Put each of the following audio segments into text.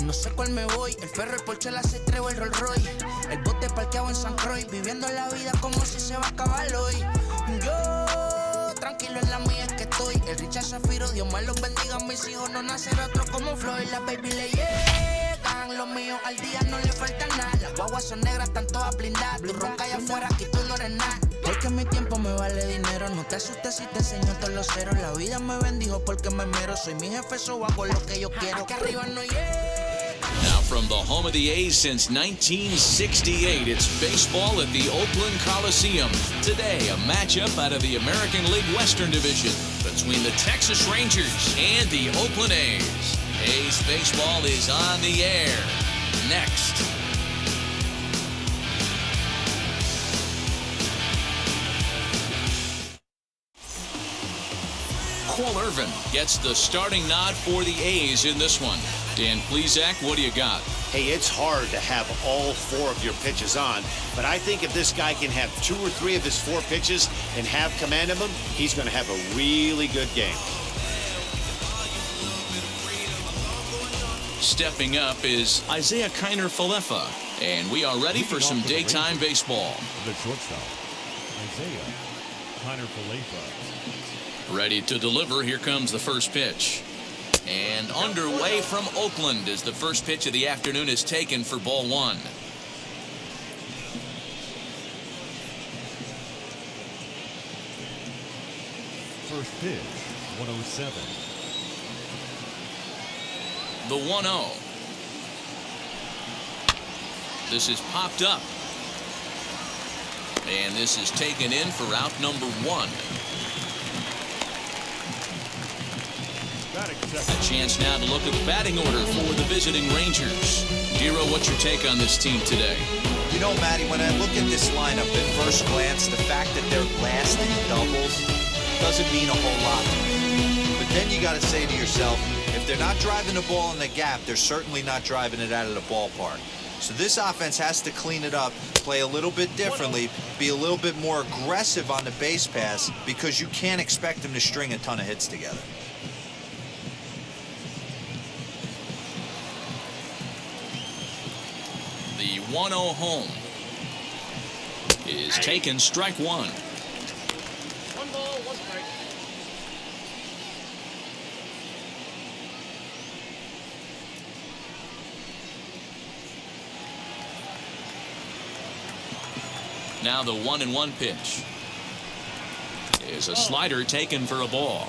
No sé cuál me voy, el ferro, el Porsche, la C3 o el Rolls Royce. El bote parqueado en San Croix, viviendo la vida como si se va a acabar hoy. Yo, tranquilo en la mía es que estoy. El Richard Zafiro, Dios más los bendiga. Mis hijos no nacerá otro como Floyd. Las baby le llegan, los míos al día no le falta nada. Las guaguas son negras, están todas blindadas. Tú ronca allá afuera, aquí tú no eres nada. Porque mi tiempo me vale dinero. No te asustes si te enseño todos los ceros. La vida me bendijo porque me mero. Soy mi jefe, so hago lo que yo quiero. Aquí arriba no llega. Now from the home of the A's since 1968, it's baseball at the Oakland Coliseum. Today, a matchup out of the American League Western Division between the Texas Rangers and the Oakland A's. A's baseball is on the air. Next. Irvin gets the starting nod for the A's in this one. Dan Plesac, what do you got? Hey, it's hard to have all 4 of your pitches on, but I think if this guy can have 2 or 3 of his 4 pitches and have command of them, he's going to have a really good game. Stepping up is Isaiah Kiner-Falefa, and we are ready for some daytime baseball. The shortstop, Isaiah Kiner-Falefa. Ready to deliver. Here comes the first pitch. And underway from Oakland as the first pitch of the afternoon is taken for ball 1. First pitch, 107. The 1-0. This is popped up. And this is taken in for out number 1. A chance now to look at the batting order for the visiting Rangers. Dero, what's your take on this team today? You know, Matty, when I look at this lineup at first glance, the fact that they're last in doubles doesn't mean a whole lot to me. But then you got to say to yourself, if they're not driving the ball in the gap, they're certainly not driving it out of the ballpark. So this offense has to clean it up, play a little bit differently, be a little bit more aggressive on the base pass, because you can't expect them to string a ton of hits together. The 1-0 home is taken, strike 1. 1 ball, 1 strike. Now the 1-1 pitch is a slider taken for a ball.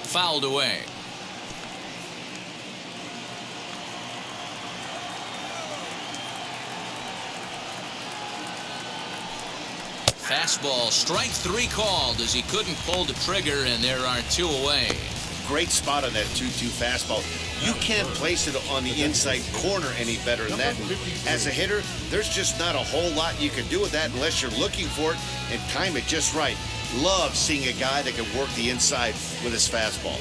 Fouled away. Fastball, strike 3 called as he couldn't pull the trigger, and there are 2 away. Great spot on that 2-2 fastball. You can't place it on the inside corner any better than that. And as a hitter, there's just not a whole lot you can do with that unless you're looking for it and time it just right. Love seeing a guy that can work the inside with his fastball.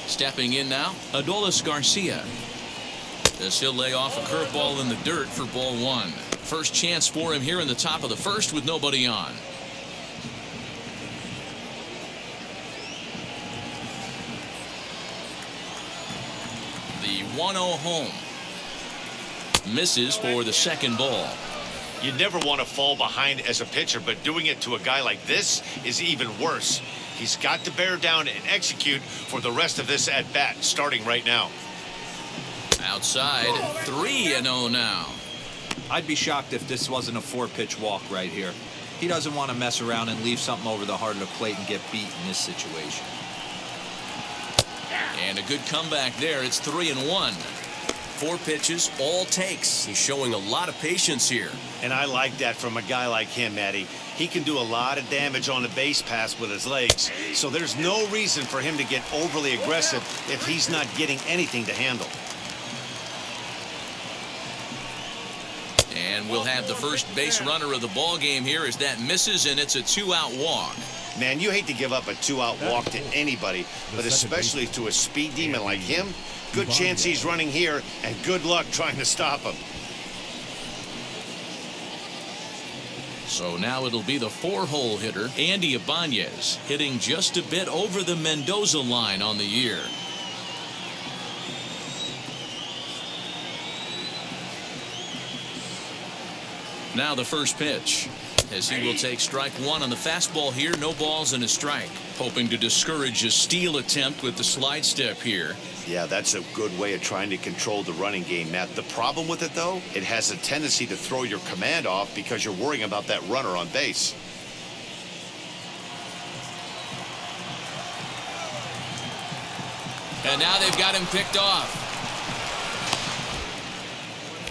Stepping in now, Adolis Garcia. As he'll lay off a curveball in the dirt for ball 1. First chance for him here in the top of the first with nobody on. The 1-0 home. Misses for the second ball. You never want to fall behind as a pitcher, but doing it to a guy like this is even worse. He's got to bear down and execute for the rest of this at-bat, starting right now. Outside, 3-0 now. I'd be shocked if this wasn't a 4-pitch walk right here. He doesn't want to mess around and leave something over the heart of the plate and get beat in this situation. And a good comeback there. It's 3-1. 4 pitches, all takes. He's showing a lot of patience here. And I like that from a guy like him, Matty. He can do a lot of damage on the base pass with his legs, so there's no reason for him to get overly aggressive if he's not getting anything to handle. And we'll have the first base runner of the ball game here as that misses, and it's a 2-out walk. Man, you hate to give up a 2-out walk to anybody, but especially to a speed demon like him. Good chance he's running here, and good luck trying to stop him. So now it'll be the 4-hole hitter, Andy Ibanez, hitting just a bit over the Mendoza line on the year. Now the first pitch, as he will take strike one on the fastball here. No balls and a strike. Hoping to discourage a steal attempt with the slide step here. Yeah, that's a good way of trying to control the running game, Matt. The problem with it, though, it has a tendency to throw your command off because you're worrying about that runner on base. And now they've got him picked off.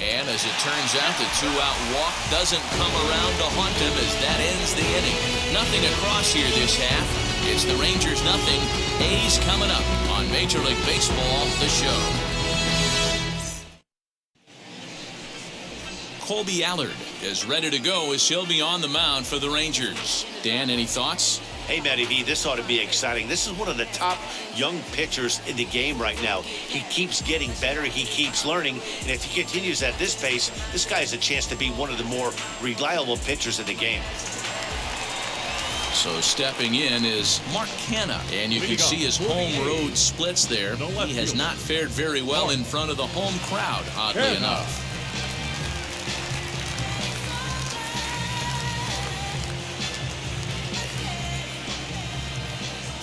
And as it turns out, the 2-out walk doesn't come around to haunt him as that ends the inning. Nothing across here this half. It's the Rangers nothing. A's coming up on Major League Baseball, the show. Kolby Allard is ready to go as he'll be on the mound for the Rangers. Dan, any thoughts? Hey, Matty V, this ought to be exciting. This is one of the top young pitchers in the game right now. He keeps getting better. He keeps learning. And if he continues at this pace, this guy has a chance to be one of the more reliable pitchers in the game. So stepping in is Mark Canha, and you can see his home road splits there. He has not fared very well in front of the home crowd, oddly enough.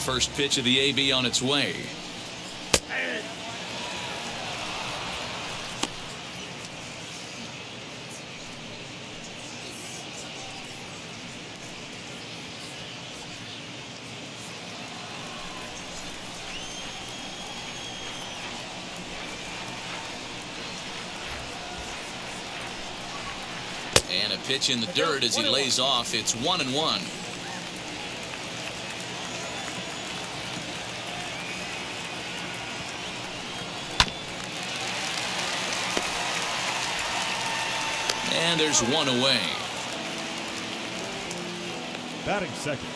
First pitch of the AB on its way. And a pitch in the dirt as he lays off. It's 1-1. And there's one away. Batting second.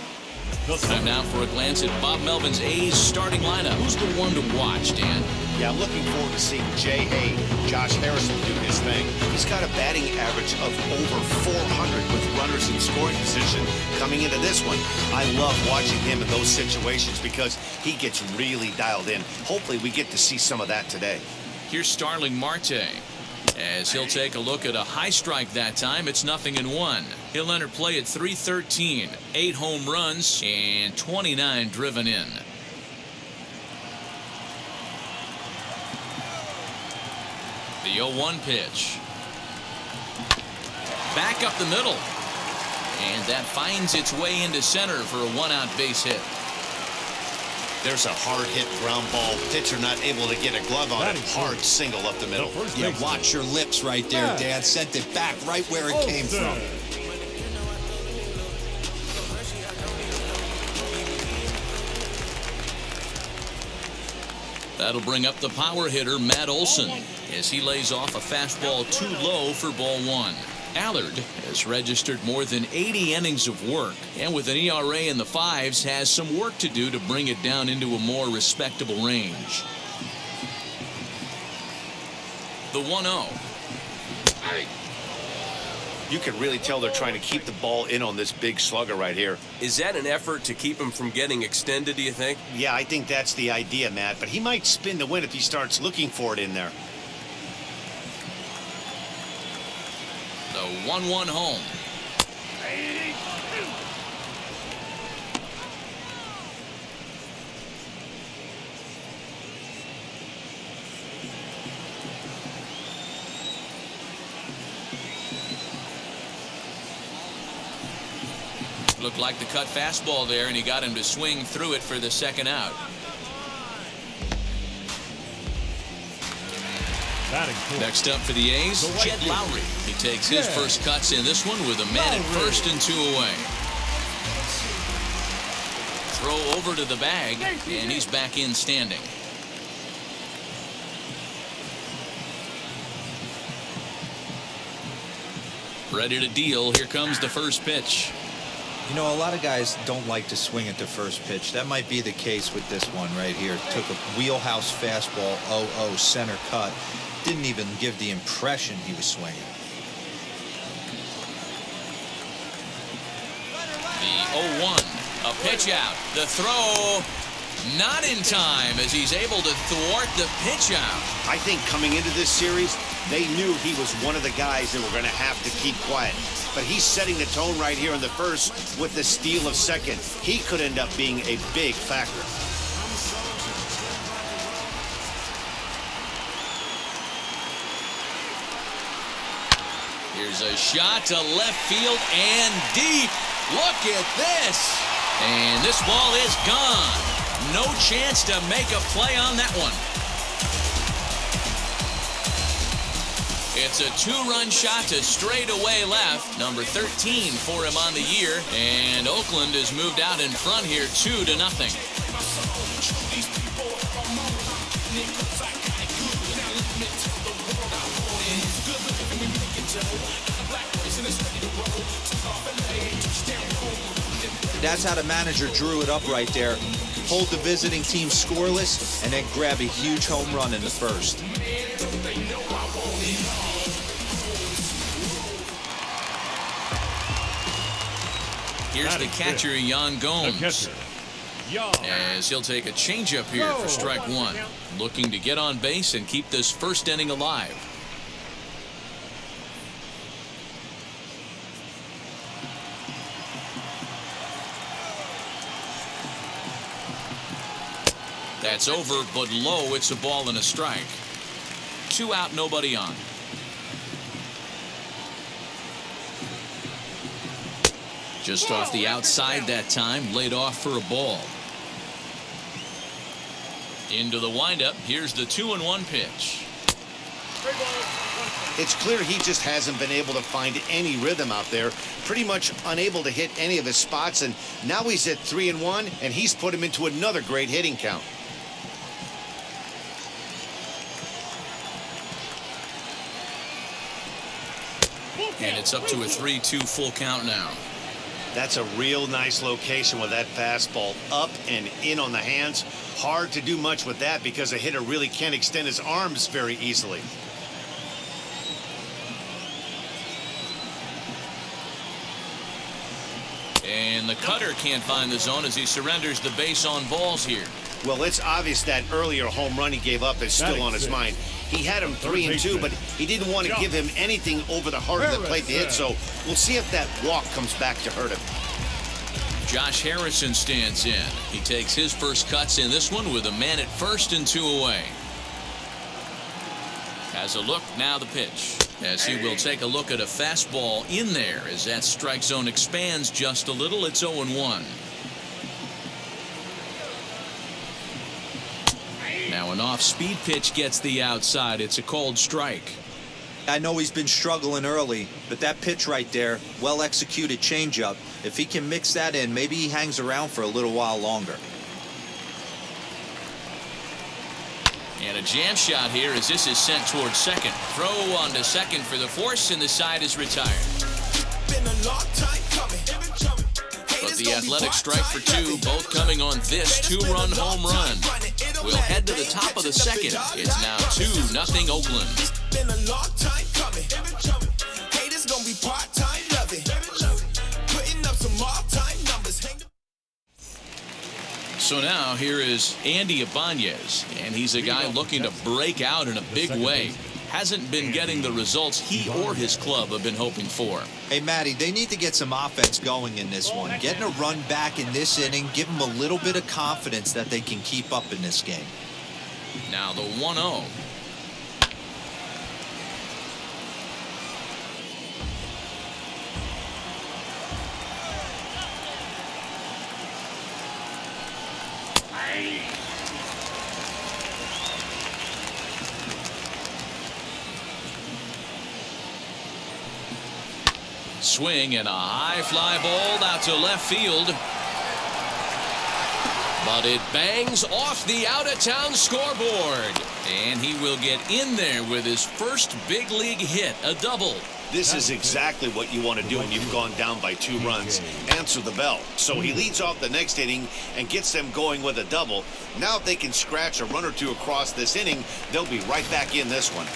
Time now for a glance at Bob Melvin's A's starting lineup. Who's the one to watch, Dan? Yeah, I'm looking forward to seeing Jay Hay, Josh Harrison do his thing. He's got a batting average of over 400 with runners in scoring position coming into this one. I love watching him in those situations because he gets really dialed in. Hopefully we get to see some of that today. Here's Starling Marte. As he'll take a look at a high strike that time. It's 0-1. He'll enter play at 313. 8 home runs and 29 driven in. The 0-1 pitch. Back up the middle. And that finds its way into center for a 1-out base hit. There's a hard hit ground ball. Pitcher not able to get a glove on it. Hard single up the middle. Yeah, watch your lips right there, Dan. Sent it back right where it came from. That'll bring up the power hitter, Matt Olson, as he lays off a fastball too low for ball one. Allard has registered more than 80 innings of work, and with an ERA in the 5s, has some work to do to bring it down into a more respectable range. The 1-0. You can really tell they're trying to keep the ball in on this big slugger right here. Is that an effort to keep him from getting extended, do you think? Yeah, I think that's the idea, Matt, but he might spin to win if he starts looking for it in there. The 1-1 home. Looked like the cut fastball there, and he got him to swing through it for the second out. Next up for the A's, Jed Lowry. He takes his first cuts in this one with a man at first and 2 away. Throw over to the bag, and he's back in standing. Ready to deal. Here comes the first pitch. You know, a lot of guys don't like to swing at the first pitch. That might be the case with this one right here. Took a wheelhouse fastball, 0-0 center cut. Didn't even give the impression he was swinging. The 0-1. A pitch out. The throw not in time as he's able to thwart the pitch out. I think coming into this series, they knew he was one of the guys that were going to have to keep quiet. But he's setting the tone right here in the first with the steal of second. He could end up being a big factor. Here's a shot to left field and deep. Look at this. And this ball is gone. No chance to make a play on that one. It's a two-run shot to straightaway left. Number 13 for him on the year. And Oakland has moved out in front here 2-0. That's how the manager drew it up right there. Hold the visiting team scoreless and then grab a huge home run in the first. Here's the catcher, Yan Gomes. As he'll take a changeup here for strike one. Looking to get on base and keep this first inning alive. That's over, but low. It's a ball and a strike. 2 out, nobody on. Just off the outside that time, laid off for a ball. Into the windup. Here's the 2-1 pitch. It's clear he just hasn't been able to find any rhythm out there. Pretty much unable to hit any of his spots, and now he's at 3-1, and he's put him into another great hitting count. And it's up to a 3-2 full count now. That's a real nice location with that fastball up and in on the hands. Hard to do much with that because a hitter really can't extend his arms very easily. And the cutter can't find the zone as he surrenders the base on balls here. Well, it's obvious that earlier home run he gave up is still on his mind. He had him 3-2, but he didn't want to give him anything over the heart of the plate to hit, so we'll see if that walk comes back to hurt him. Josh Harrison stands in. He takes his first cuts in this one with a man at first and 2 away. Has a look, now the pitch. As he will take a look at a fastball in there as that strike zone expands just a little. It's 0-1. Now an off-speed pitch gets the outside. It's a called strike. I know he's been struggling early, but that pitch right there, well-executed changeup, if he can mix that in, maybe he hangs around for a little while longer. And a jam shot here as this is sent towards second. Throw on to second for the force, and the side is retired. But the Athletic strike for 2, both coming on this 2-run home run. We'll head to the top of the second. It's now 2-0 Oakland. So now here is Andy Ibanez, and he's a guy looking to break out in a big way. Hasn't been getting the results he or his club have been hoping for. Hey, Matty, they need to get some offense going in this one. Getting a run back in this inning, give them a little bit of confidence that they can keep up in this game. Now the 1-0. Swing and a high fly ball out to left field. But it bangs off the out-of-town scoreboard. And he will get in there with his first big league hit, a double. This is exactly what you want to do when you've gone down by 2 runs. Answer the bell. So he leads off the next inning and gets them going with a double. Now if they can scratch a run or two across this inning, they'll be right back in this one.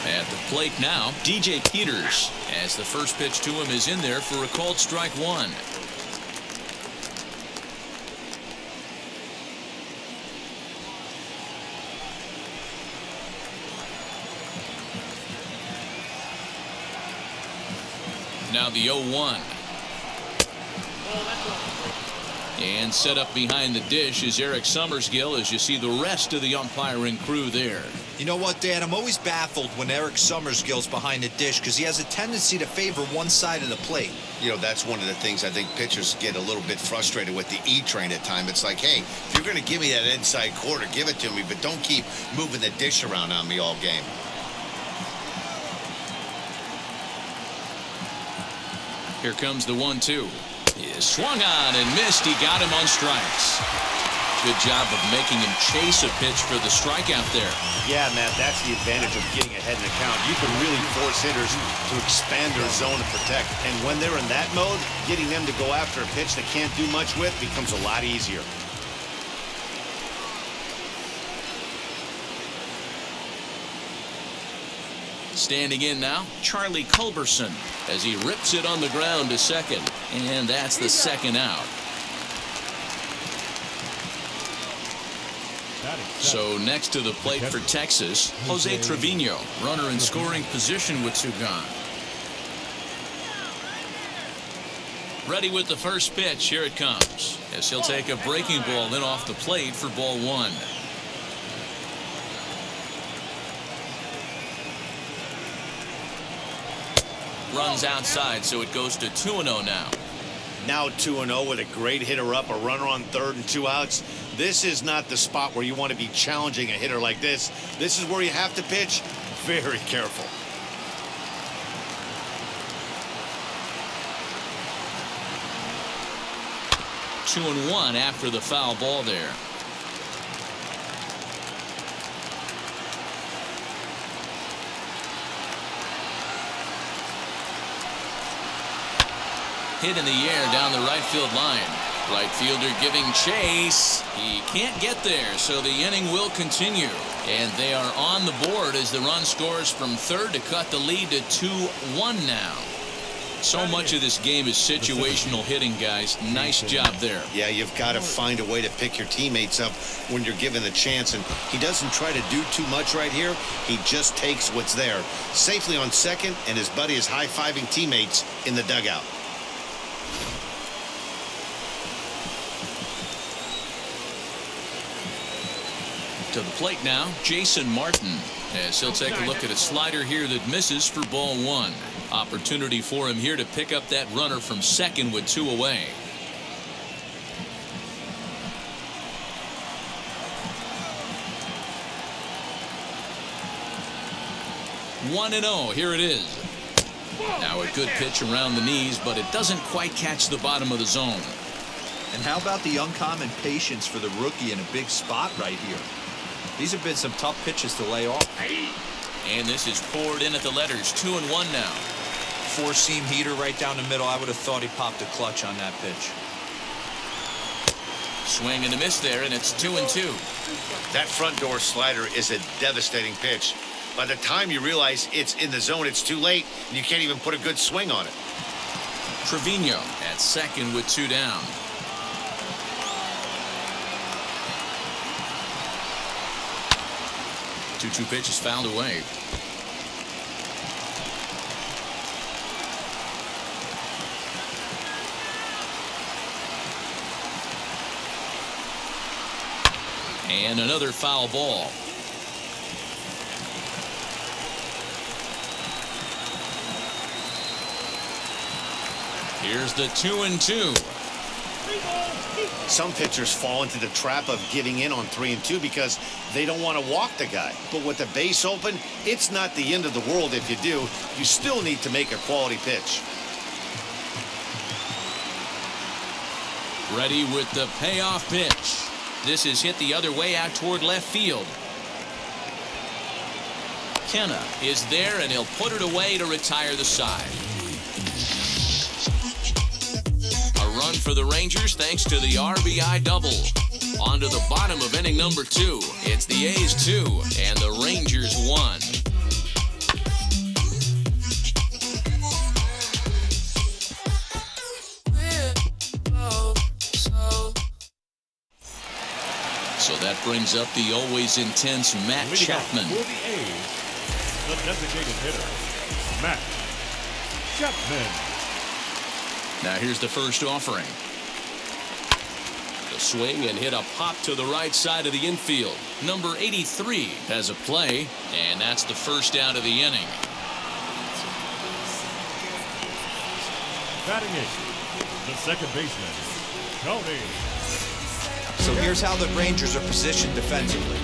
At the plate now, DJ Peters, as the first pitch to him is in there for a called strike 1. Now the 0-1. And set up behind the dish is Eric Summersgill as you see the rest of the umpiring crew there. You know what, Dan? I'm always baffled when Eric Summersgill's behind the dish because he has a tendency to favor one side of the plate. You know, that's one of the things I think pitchers get a little bit frustrated with the E-train at times. It's like, hey, if you're going to give me that inside quarter, give it to me, but don't keep moving the dish around on me all game. Here comes the 1-2. He is swung on and missed. He got him on strikes. Good job of making him chase a pitch for the strikeout there. Yeah, Matt, that's the advantage of getting ahead in the count. You can really force hitters to expand their zone and protect. And when they're in that mode, getting them to go after a pitch they can't do much with becomes a lot easier. Standing in now, Charlie Culberson as he rips it on the ground to second. And that's the second out. So next to the plate for Texas, Jose Trevino, runner in scoring position with 2 gone. Ready with the first pitch. Here it comes as he'll take a breaking ball in off the plate for ball 1. Runs outside, so it goes to 2-0 now. Now 2-0 with a great hitter up, a runner on third and 2 outs. This is not the spot where you want to be challenging a hitter like this. This is where you have to pitch very careful. Two and one after the foul ball there. Hit in the air down the right field line. Right fielder giving chase. He can't get there, so the inning will continue. And they are on the board as the run scores from third to cut the lead to 2-1 now. So much of this game is situational hitting, guys. Nice job there. Yeah, you've got to find a way to pick your teammates up when you're given the chance. And he doesn't try to do too much right here. He just takes what's there. Safely on second, and his buddy is high-fiving teammates in the dugout. To the plate now, Jason Martin, as he'll take a look at a slider here that misses for ball one. Opportunity for him here to pick up that runner from second with 2 away. One and 0. Here it is. Now a good pitch around the knees, but it doesn't quite catch the bottom of the zone. And how about the uncommon patience for the rookie in a big spot right here? These have been some tough pitches to lay off. And this is poured in at the letters. 2-1 now. 4-seam heater right down the middle. I would have thought he popped a clutch on that pitch. Swing and a miss there, and it's 2-2. That front door slider is a devastating pitch. By the time you realize it's in the zone, it's too late, and you can't even put a good swing on it. Trevino at second with 2 down. Two pitches fouled away. And another foul ball. Here's the 2-2. Some pitchers fall into the trap of giving in on 3 and 2 because they don't want to walk the guy. But with the base open, it's not the end of the world if you do. You still need to make a quality pitch. Ready with the payoff pitch. This is hit the other way out toward left field. McKenna is there, and he'll put it away to retire the side. A run for the Rangers thanks to the RBI double. On to the bottom of inning number 2. It's the A's 2 and the Rangers 1. So that brings up the always intense Matt Leading off Chapman. for the A's, the designated hitter, Matt Chapman. Now here's the first offering. The swing and hit a pop to the right side of the infield. Number 83 has a play, and that's the first out of the inning. Batting eighth, the second baseman, Kolby. So here's how the Rangers are positioned defensively.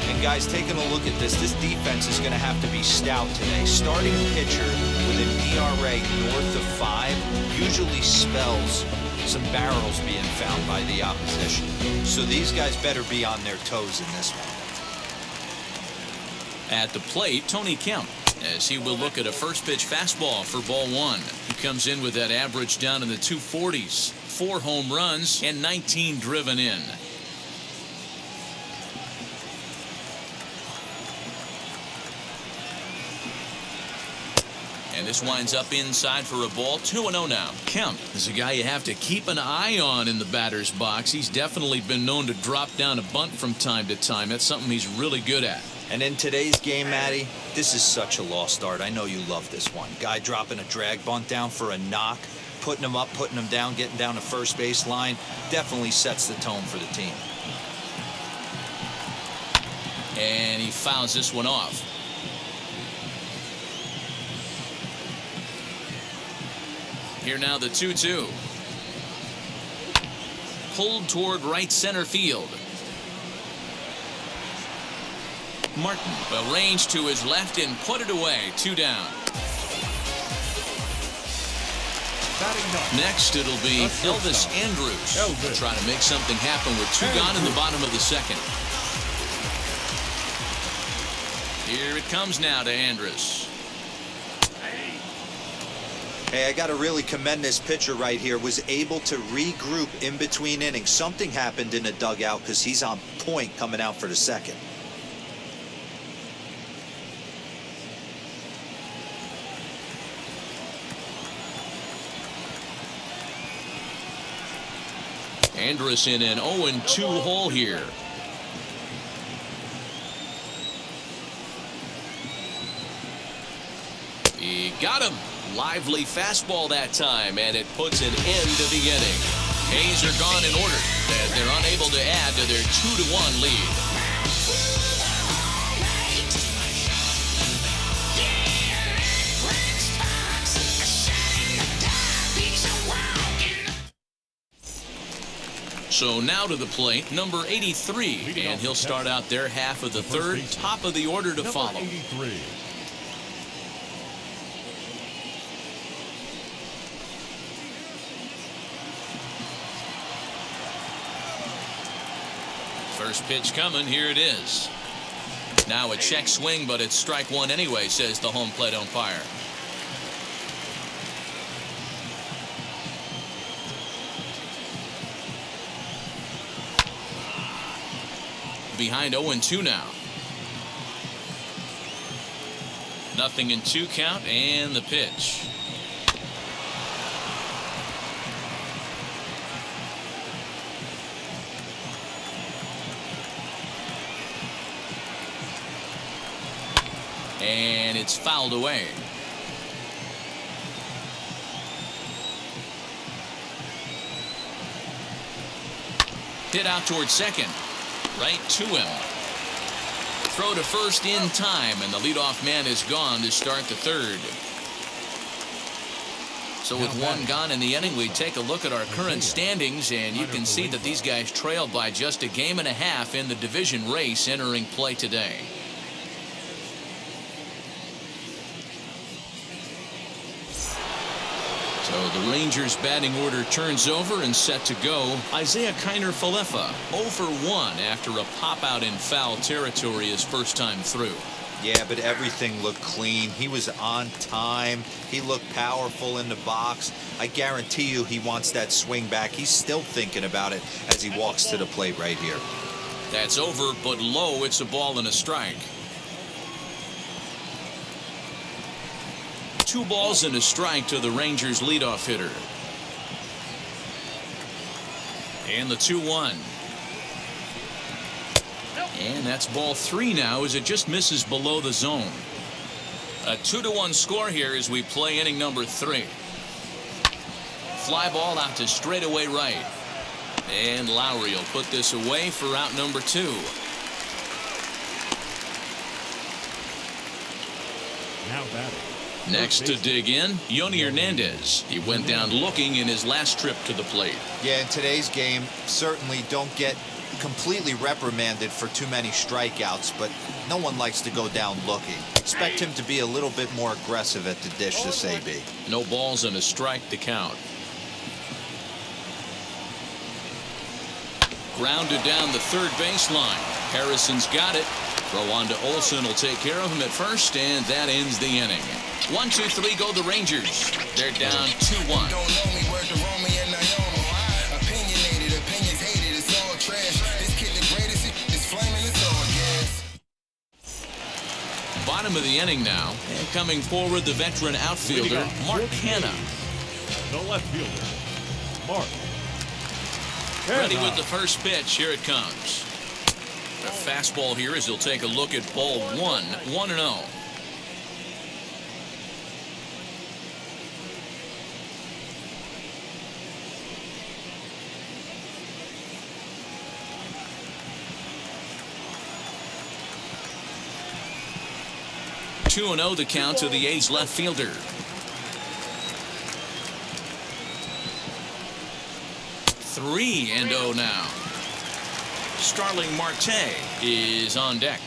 And guys, taking a look at this defense is going to have to be stout today. Starting pitcher with an ERA north of 5 usually spells some barrels being found by the opposition. So these guys better be on their toes in this one. At the plate, Tony Kemp, as he will look at a first pitch fastball for ball 1. He comes in with that average down in the 240s. 4 home runs and 19 driven in. And this winds up inside for a ball. 2-0 now. Kemp is a guy you have to keep an eye on in the batter's box. He's definitely been known to drop down a bunt from time to time. That's something he's really good at. And in today's game, Matty, this is such a lost art. I know you love this one. Guy dropping a drag bunt down for a knock, putting him up, putting him down, getting down the first base line. Definitely sets the tone for the team. And he fouls this one off. Here now the 2-2. Pulled toward right center field. Martin will range to his left and put it away. 2 down. Next it'll be Elvis Andrus. Trying to make something happen with 2 gone in the bottom of the second. Here it comes now to Andrus. Hey, I got to really commend this pitcher right here. Was able to regroup in between innings. Something happened in the dugout because he's on point coming out for the second. Andrus in an 0-2 hole here. He got him. Lively fastball that time, and it puts an end to the inning. A's are gone in order as they're unable to add to their 2-1 lead. So now to the plate, number 83, and he'll start out their half of the third, top of the order to follow. 83. First pitch coming, here it is. Now a check swing, but it's strike 1 anyway, says the home plate umpire. Behind 0-2 now. Nothing in 2 count, and the pitch. And it's fouled away. Hit out towards second. Right to him. Throw to first in time, and the leadoff man is gone to start the third. So with 1 gone in the inning, we take a look at our current standings, and you can see that these guys trailed by just a game and a half in the division race entering play today. So the Rangers batting order turns over and set to go. Isaiah Kiner-Falefa 0 for 1 after a pop out in foul territory his first time through. Yeah, but everything looked clean. He was on time. He looked powerful in the box. I guarantee you he wants that swing back. He's still thinking about it as he walks to the plate right here. That's over, but low. It's a ball and a strike. 2 balls and a strike to the Rangers leadoff hitter. And the 2-1. And that's ball 3 now as it just misses below the zone. A 2-1 score here as we play inning number 3. Fly ball out to straightaway right. And Lowry will put this away for out number 2. Now batting. Next to dig in, Yoni Hernandez. He went down looking in his last trip to the plate. Yeah, in today's game, certainly don't get completely reprimanded for too many strikeouts, but no one likes to go down looking. Expect him to be a little bit more aggressive at the dish this AB. No balls and a strike to count. Grounded down the third baseline. Harrison's got it. Throw on to Olsen will take care of him at first, and that ends the inning. 1, 2, 3 go the Rangers. They're down 2-1. Bottom of the inning now, and coming forward the veteran outfielder Mark Hanna. The left fielder, Mark. Ready with the first pitch. Here it comes. A fastball here as he'll take a look at ball 1, 1-0. Two and 0 the count to the A's left fielder. 3-0 now. Starling Marte is on deck.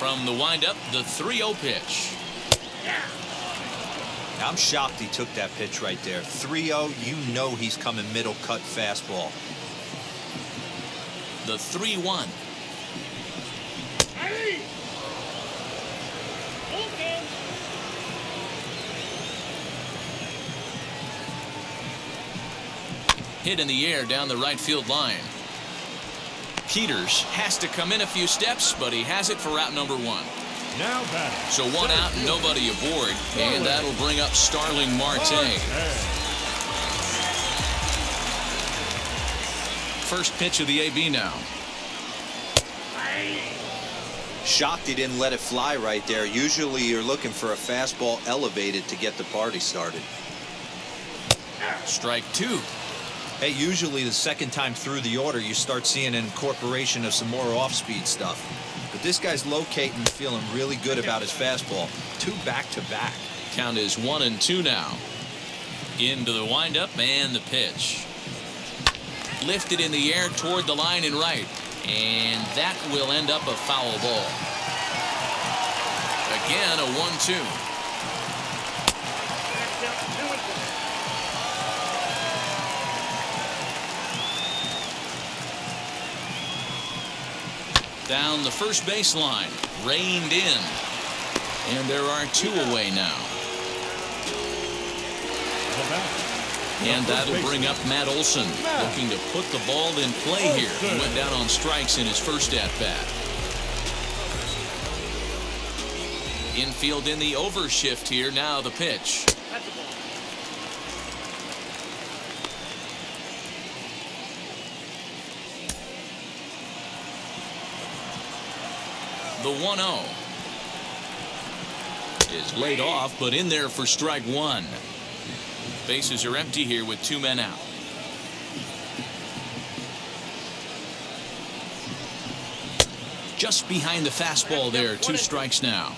From the windup, the 3-0 pitch. I'm shocked he took that pitch right there. 3-0, you know he's coming middle cut fastball. The 3-1. Hit in the air down the right field line. Peters has to come in a few steps, but he has it for out number 1. Now batting. So 1 out and nobody aboard, and that'll bring up Starling Marte. First pitch of the AB now. Shocked he didn't let it fly right there. Usually you're looking for a fastball elevated to get the party started. Strike 2. Hey, usually the second time through the order you start seeing an incorporation of some more off-speed stuff. But this guy's locating and feeling really good about his fastball. 2 back-to-back. Count is 1-2 now. Into the windup and the pitch. Lifted in the air toward the line and right. And that will end up a foul ball. Again, a 1-2. Down the first baseline, reined in, and there are 2 away now. And that'll bring up Matt Olson, looking to put the ball in play here. He went down on strikes in his first at-bat. Infield in the overshift here. Now the pitch. The 1-0 is laid off, but in there for strike 1. Bases are empty here with 2 men out. Just behind the fastball there. 2 strikes now.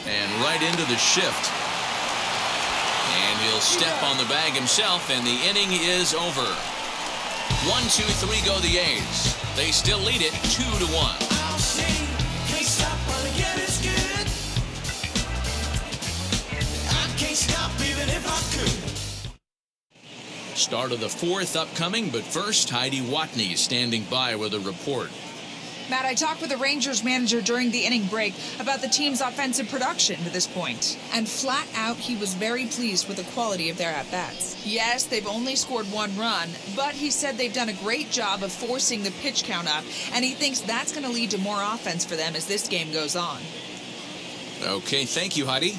And right into the shift. And he'll step on the bag himself, and the inning is over. 1, 2, 3 go the A's. They still lead it 2-1. can't stop even if I could. Start of the fourth upcoming, but first, Heidi Watney is standing by with a report. Matt, I talked with the Rangers manager during the inning break about the team's offensive production to this point. And flat out, he was very pleased with the quality of their at-bats. Yes, they've only scored 1 run, but he said they've done a great job of forcing the pitch count up, and he thinks that's going to lead to more offense for them as this game goes on. Okay, thank you, Heidi.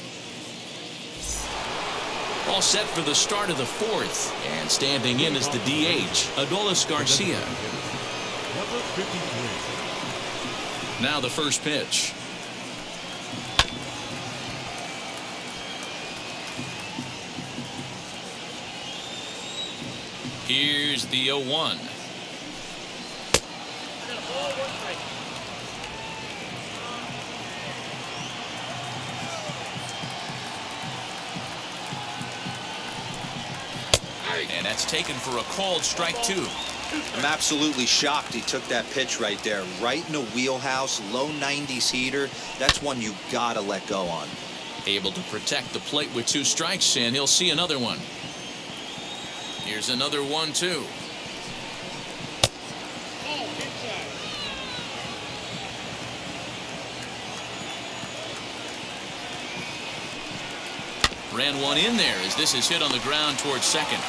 All set for the start of the fourth. And standing in is the DH, Adolis Garcia. Number 53. Now the first pitch. Here's the 0-1. And that's taken for a called strike 2. I'm absolutely shocked he took that pitch right there. Right in the wheelhouse, low 90s heater. That's one you gotta let go on. Able to protect the plate with 2 strikes, and he'll see another one. Here's another 1-2. Ran one in there as this is hit on the ground towards second.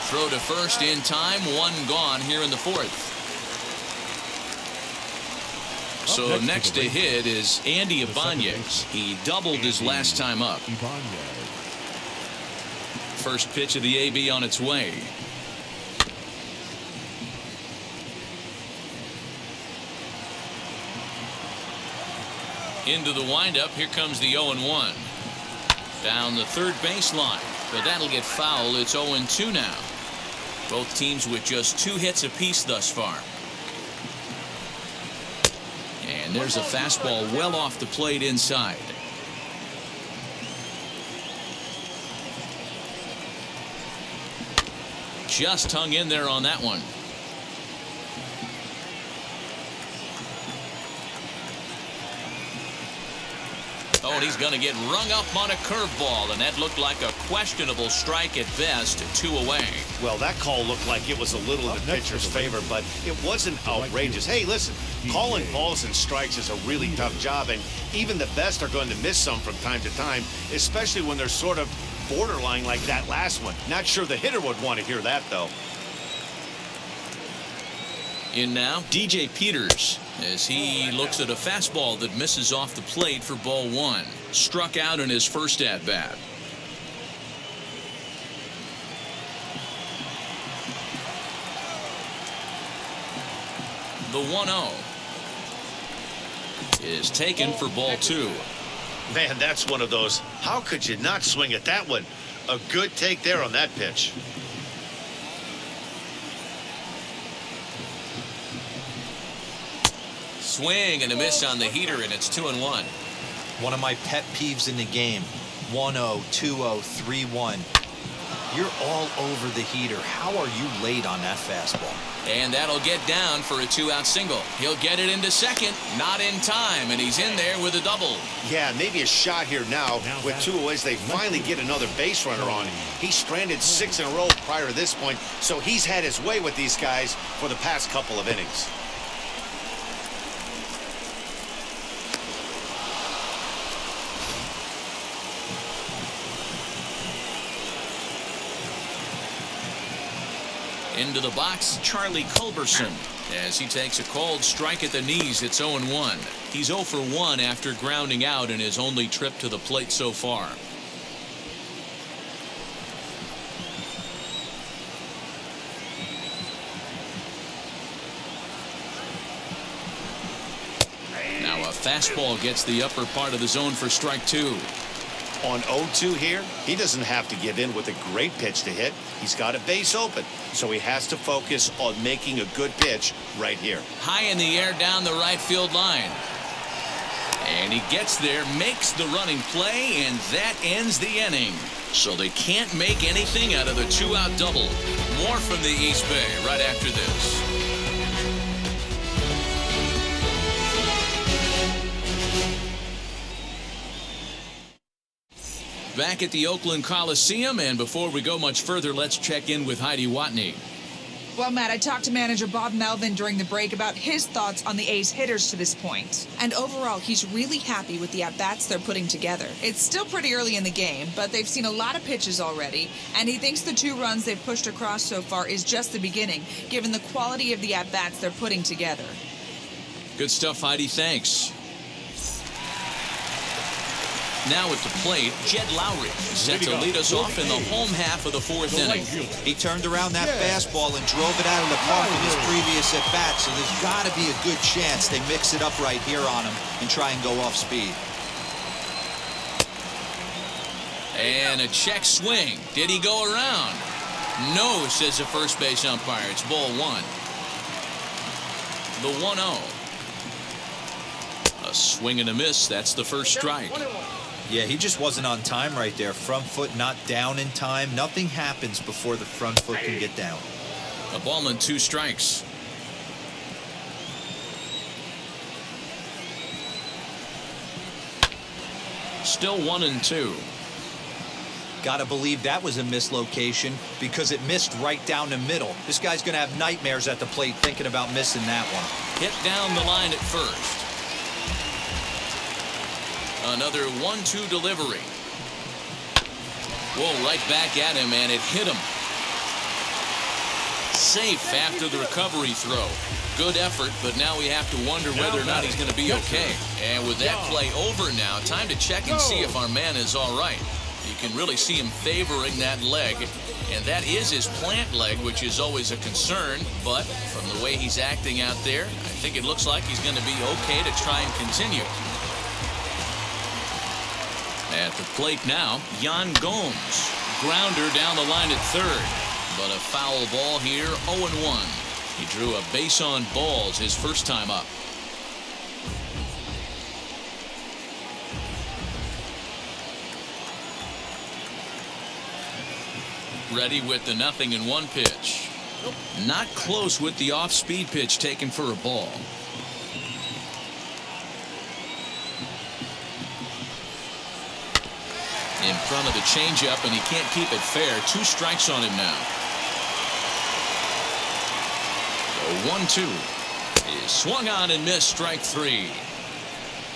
Throw to first in time, 1 gone here in the fourth. So next to hit is Andy Ibanez. He doubled his last time up. First pitch of the AB on its way. Into the windup, here comes the 0-1. Down the third baseline, but that'll get foul. It's 0-2 now. Both teams with just 2 hits apiece thus far. And there's a fastball well off the plate inside. Just hung in there on that one. Oh, and he's going to get rung up on a curveball, and that looked like a questionable strike at best, 2 away. Well, that call looked like it was a little in the pitcher's favor, but it wasn't outrageous. Hey, listen, calling balls and strikes is a really tough job, and even the best are going to miss some from time to time, especially when they're sort of borderline like that last one. Not sure the hitter would want to hear that, though. In now, DJ Peters, as he looks at a fastball that misses off the plate for ball 1. Struck out in his first at-bat. The 1-0 is taken for ball 2. Man, that's one of those. How could you not swing at that one? A good take there on that pitch. Swing and a miss on the heater, and it's 2-1. One of my pet peeves in the game. 1-0, 2-0, 3-1. You're all over the heater. How are you late on that fastball? And that'll get down for a 2-out single. He'll get it into second, not in time, and he's in there with a double. Yeah, maybe a shot here now with 2 aways. They finally get another base runner on. He's stranded 6 in a row prior to this point, so he's had his way with these guys for the past couple of innings. Into the box, Charlie Culberson, as he takes a called strike at the knees. It's 0-1. He's 0 for 1 after grounding out in his only trip to the plate so far. Now a fastball gets the upper part of the zone for strike 2. On 0-2 here, he doesn't have to give in with a great pitch to hit. He's got a base open, so he has to focus on making a good pitch right here. High in the air down the right field line. And he gets there, makes the running play, and that ends the inning. So they can't make anything out of the 2-out double. More from the East Bay right after this. back at the Oakland Coliseum, and before we go much further, let's check in with Heidi Watney. Well, Matt, I talked to manager Bob Melvin during the break about his thoughts on the A's hitters to this point. And overall, he's really happy with the at-bats they're putting together. It's still pretty early in the game, but they've seen a lot of pitches already, and he thinks the 2 runs they've pushed across so far is just the beginning, given the quality of the at-bats they're putting together. Good stuff, Heidi. Thanks. Now at the plate, Jed Lowry set to lead us off in the home half of the 4th inning. He turned around that fastball and drove it out of the park in his previous at-bat, so there's got to be a good chance they mix it up right here on him and try and go off speed. And a check swing. Did he go around? No, says the first base umpire. It's ball 1. The 1-0. A swing and a miss. That's the first strike. Yeah, he just wasn't on time right there. Front foot not down in time. Nothing happens before the front foot can get down. A ball and 2 strikes. Still 1-2. Gotta believe that was a mislocation because it missed right down the middle. This guy's gonna have nightmares at the plate thinking about missing that one. Hit down the line at first. Another 1-2 delivery. Whoa, right back at him, and it hit him. Safe after the recovery throw. Good effort, but now we have to wonder whether or not he's going to be okay. And with that play over now, time to check and see if our man is all right. You can really see him favoring that leg, and that is his plant leg, which is always a concern. But from the way he's acting out there, I think it looks like he's going to be okay to try and continue. At the plate now, Yan Gomes. Grounder down the line at third. But a foul ball here, 0-1. He drew a base on balls his first time up. Ready with the 0-1 pitch. Not close with the off-speed pitch taken for a ball. In front of the changeup, and he can't keep it fair. 2 strikes on him now. The 1-2 is swung on and missed. Strike 3.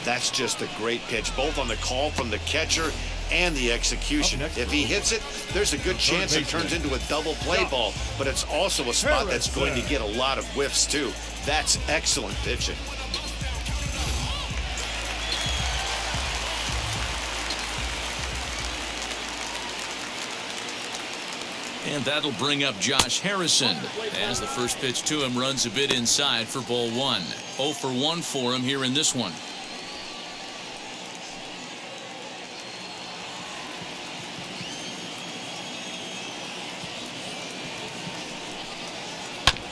That's just a great pitch, both on the call from the catcher and the execution. If he hits it, there's a good chance it turns into a double play ball, but it's also a spot that's going to get a lot of whiffs too. That's excellent pitching. And that'll bring up Josh Harrison as the first pitch to him runs a bit inside for ball 1. 0 for 1 for him here in this one.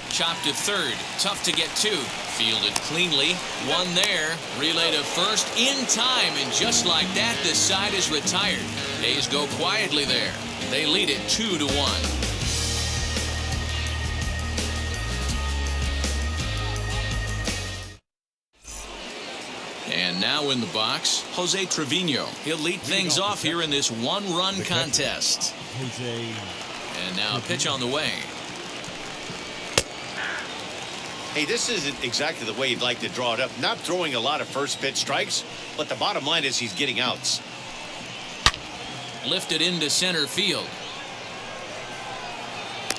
Chopped to third. Tough to get to. Fielded cleanly. One there. Relay to first in time. And just like that, this side is retired. A's go quietly there. They lead it 2-1. And now in the box, Jose Trevino. He'll lead things off here in this 1-run contest. And now a pitch on the way. Hey, this isn't exactly the way you'd like to draw it up. Not throwing a lot of first pitch strikes, but the bottom line is he's getting outs. Lifted into center field.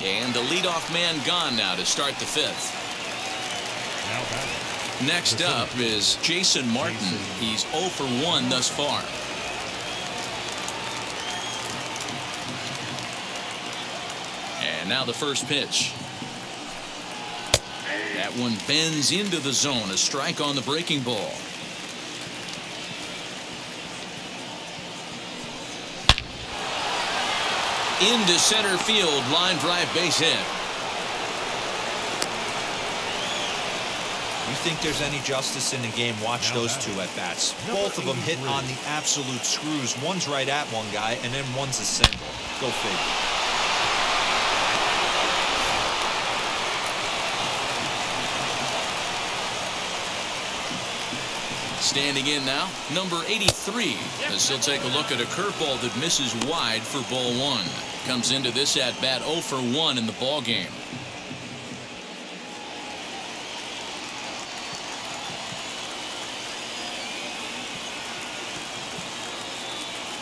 And the leadoff man gone now to start the 5th. Next up is Jason Martin. He's 0 for 1 thus far. And now the first pitch. That one bends into the zone. A strike on the breaking ball. Into center field. Line drive base hit. You think there's any justice in the game? Watch those 2 at-bats. Both of them hit on the absolute screws. One's right at one guy, and then one's a single. Go figure. Standing in now, number 83, as he'll take a look at a curveball that misses wide for ball one. Comes into this at bat 0 for 1 in the ball game.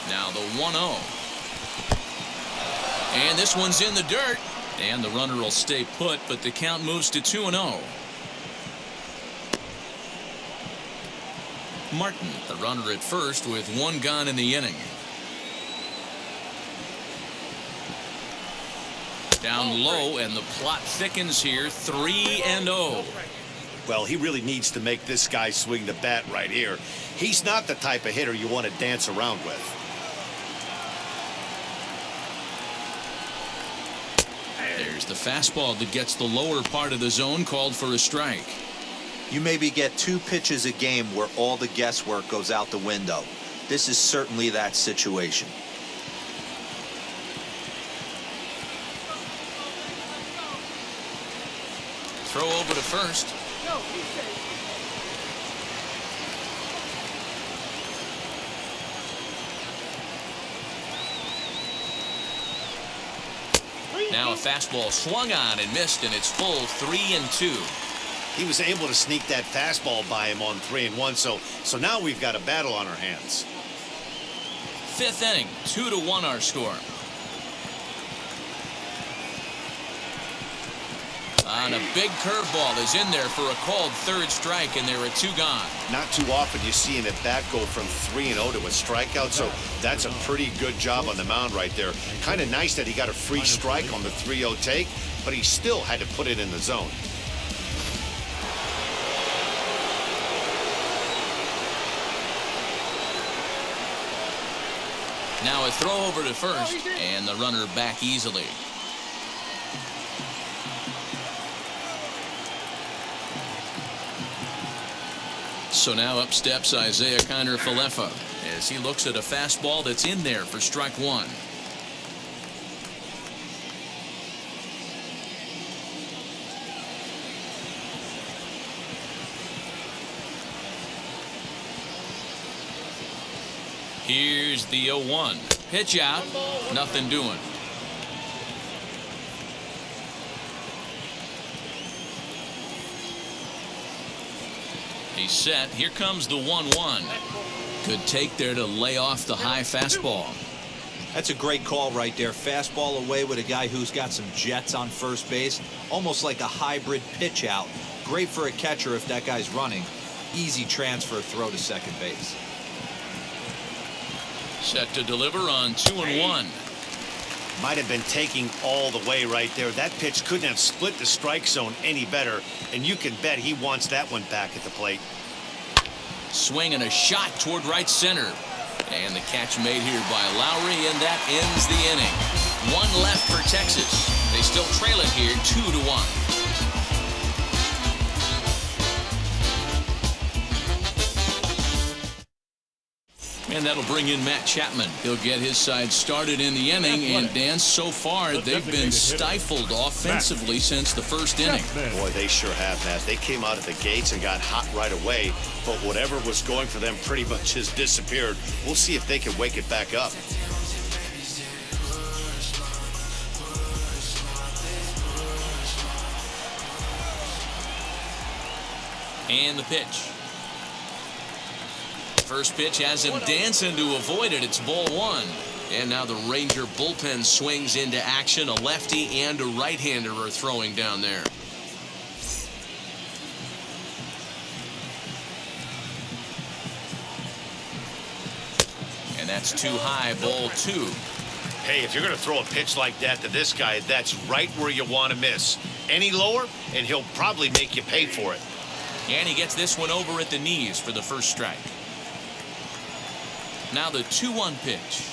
Now the 1-0. And this one's in the dirt. And the runner will stay put, but the count moves to 2-0. Martin, the runner at first, with one gone in the inning. Down low, and the plot thickens here, 3-0. Well, he really needs to make this guy swing the bat right here. He's not the type of hitter you want to dance around with. There's the fastball that gets the lower part of the zone, called for a strike. You maybe get 2 pitches a game where all the guesswork goes out the window. This is certainly that situation. Throw over to first. Now a fastball swung on and missed, and it's full 3-2. He was able to sneak that fastball by him on 3-1, so now we've got a battle on our hands. 5th inning, 2-1 our score. On a big curveball is in there for a called 3rd strike, and there are 2 gone. Not too often you see an at-bat go from 3-0 to a strikeout, so that's a pretty good job on the mound right there. Kind of nice that he got a free strike on the 3-0 take, but he still had to put it in the zone. Now a throw over to first, and the runner back easily. So now up steps Isaiah Kiner-Falefa as he looks at a fastball that's in there for strike 1. Here's the 0-1. Pitch out. Nothing doing. He's set. Here comes the 1-1. Good take there to lay off the high fastball. That's a great call right there. Fastball away with a guy who's got some jets on first base. Almost like a hybrid pitch out. Great for a catcher if that guy's running. Easy transfer throw to second base. Set to deliver on 2-1. Might have been taking all the way right there. That pitch couldn't have split the strike zone any better, and you can bet he wants that one back at the plate. Swing and a shot toward right center. And the catch made here by Lowry, and that ends the inning. 1 left for Texas. They still trail it here 2-1. And that'll bring in Matt Chapman. He'll get his side started in the inning. And Dan, so far they've been stifled offensively since the first inning. Boy, they sure have, Matt. They came out of the gates and got hot right away. But whatever was going for them pretty much has disappeared. We'll see if they can wake it back up. And the pitch. First pitch has him dancing to avoid it. It's ball 1. And now the Ranger bullpen swings into action. A lefty and a right-hander are throwing down there. And that's too high, ball 2. Hey, if you're going to throw a pitch like that to this guy, that's right where you want to miss. Any lower, and he'll probably make you pay for it. And he gets this one over at the knees for the first strike. Now the 2-1 pitch.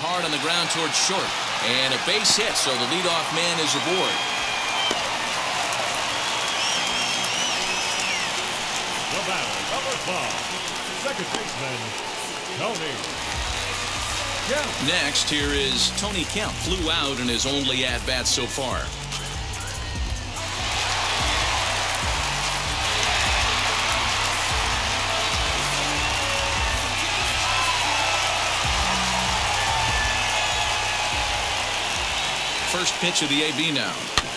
Hard on the ground towards short. And a base hit, so the leadoff man is aboard. The batter, number 5, second baseman, Tony Kemp. Next, here is Tony Kemp. Flew out in his only at-bat so far. First pitch of the AB now.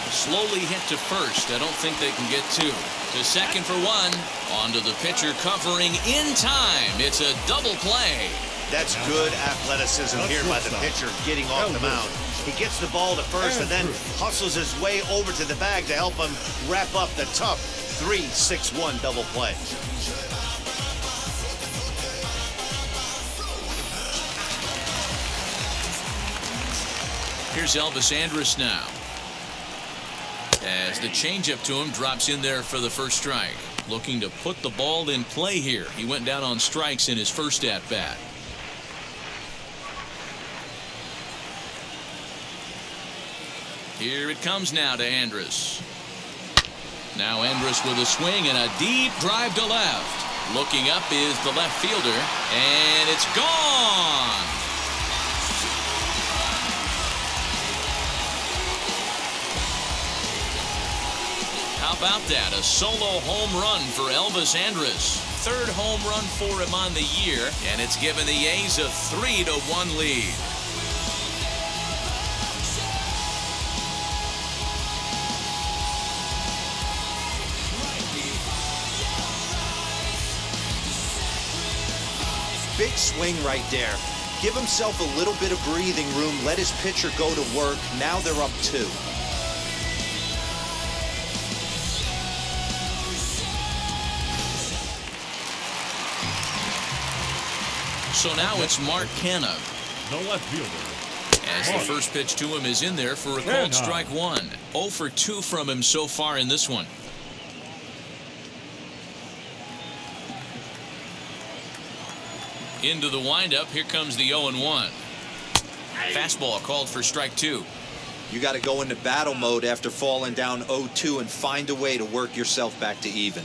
Slowly hit to first. I don't think they can get two. To second for one. On to the pitcher covering in time. It's a double play. That's good athleticism here by the pitcher getting off the mound. He gets the ball to first and then hustles his way over to the bag to help him wrap up the tough 3-6-1 double play. Here's Andrus now. As the changeup to him drops in there for the first strike. Looking to put the ball in play here. He went down on strikes in his first at-bat. Here it comes now to Andrus. Now Andrus with a swing and a deep drive to left. Looking up is the left fielder, and it's gone. How about that? A solo home run for Andrus. Third home run for him on the year, and it's given the A's a 3-1 lead. Big swing right there. Give himself a little bit of breathing room. Let his pitcher go to work. Now they're up 2. So now it's Mark Canna. The left fielder. As the first pitch to him is in there for a called strike one. 0 for 2 from him so far in this one. Into the windup. Here comes the 0-1. Fastball called for strike 2. You got to go into battle mode after falling down 0-2 and find a way to work yourself back to even.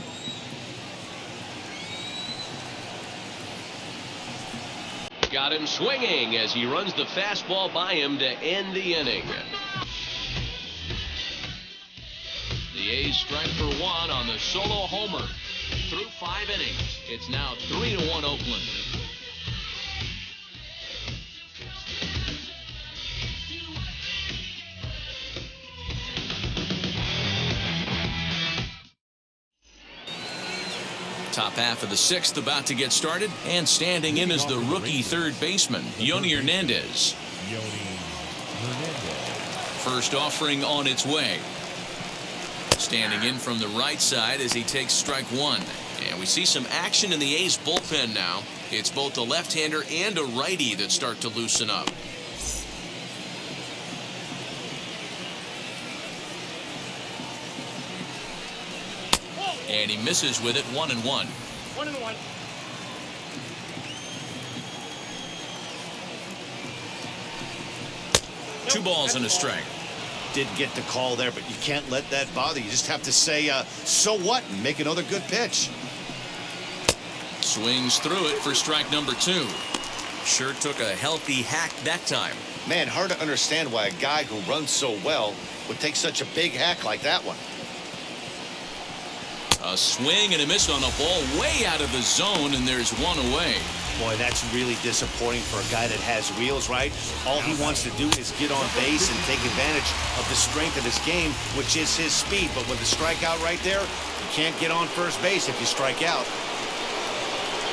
Got him swinging as he runs the fastball by him to end the inning. The A's strike for one on the solo homer. Through 5 innings, it's now 3-1 Oakland. Top half of the 6th about to get started, and standing in is the rookie third baseman, Yoni Hernandez. First offering on its way. Standing in from the right side as he takes strike 1. And we see some action in the A's bullpen now. It's both a left-hander and a righty that start to loosen up. And he misses with it. 1-1. 1-1. 2 balls and a strike. Did get the call there, but you can't let that bother you. You just have to say, so what, and make another good pitch. Swings through it for strike number 2. Sure took a healthy hack that time. Man, hard to understand why a guy who runs so well would take such a big hack like that one. A swing and a miss on a ball way out of the zone, and there's 1 away. Boy, that's really disappointing for a guy that has wheels, right? All he wants to do is get on base and take advantage of the strength of his game, which is his speed. But with the strikeout right there, you can't get on first base if you strike out.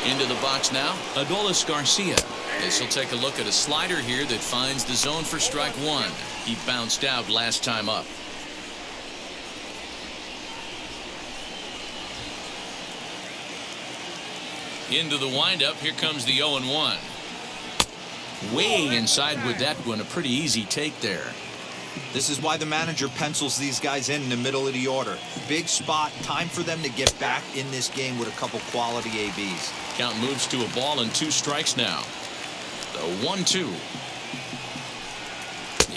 Into the box now, Adolis Garcia. This will take a look at a slider here that finds the zone for strike 1. He bounced out last time up. Into the windup. Here comes the 0-1. Way inside with that one. A pretty easy take there. This is why the manager pencils these guys in the middle of the order. Big spot. Time for them to get back in this game with a couple quality ABs. Count moves to a ball and 2 strikes now. The 1-2.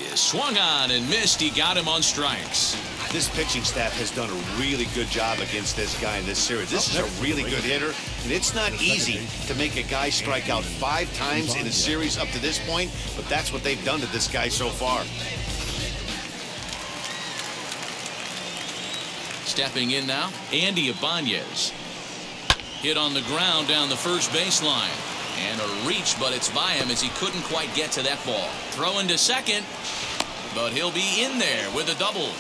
Yeah, swung on and missed. He got him on strikes. This pitching staff has done a really good job against this guy in this series. This is a really good hitter, and it's not easy to make a guy strike out 5 times in a series up to this point, but that's what they've done to this guy so far. Stepping in now, Andy Ibanez. Hit on the ground down the first baseline. And a reach, but it's by him as he couldn't quite get to that ball. Throwing to second. but he'll be in there with a double.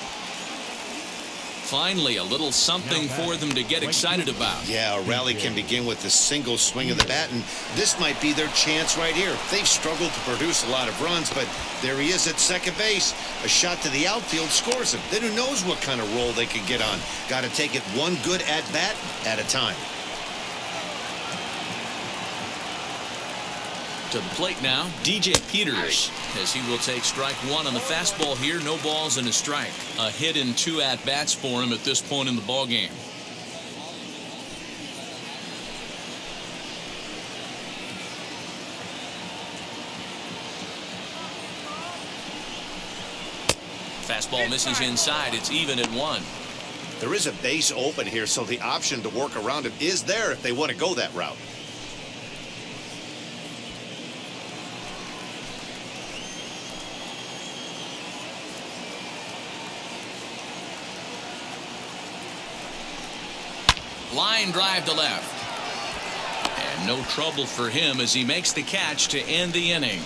Finally, a little something for them to get excited about. Yeah, a rally can begin with a single swing of the bat, and this might be their chance right here. They've struggled to produce a lot of runs, but there he is at second base. A shot to the outfield scores him. Then who knows what kind of roll they could get on. Got to take it one good at-bat at a time. To the plate now, DJ Peters, as he will take strike one on the fastball here. No balls and a strike. A hit in 2 at-bats for him at this point in the ballgame. Fastball misses inside. It's even at 1. There is a base open here, so the option to work around him is there if they want to go that route. Line drive to left. And no trouble for him as he makes the catch to end the inning.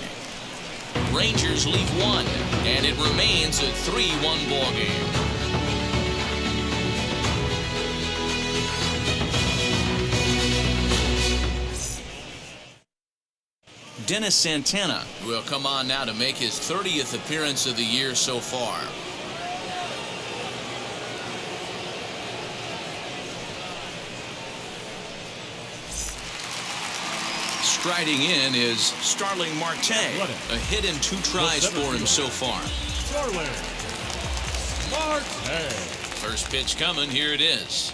Rangers lead 1, and it remains a 3-1 ball game. Dennis Santana will come on now to make his 30th appearance of the year so far. Striding in is Starling Marte. A hit in 2 tries for him so far. Starling Marte. First pitch coming. Here it is.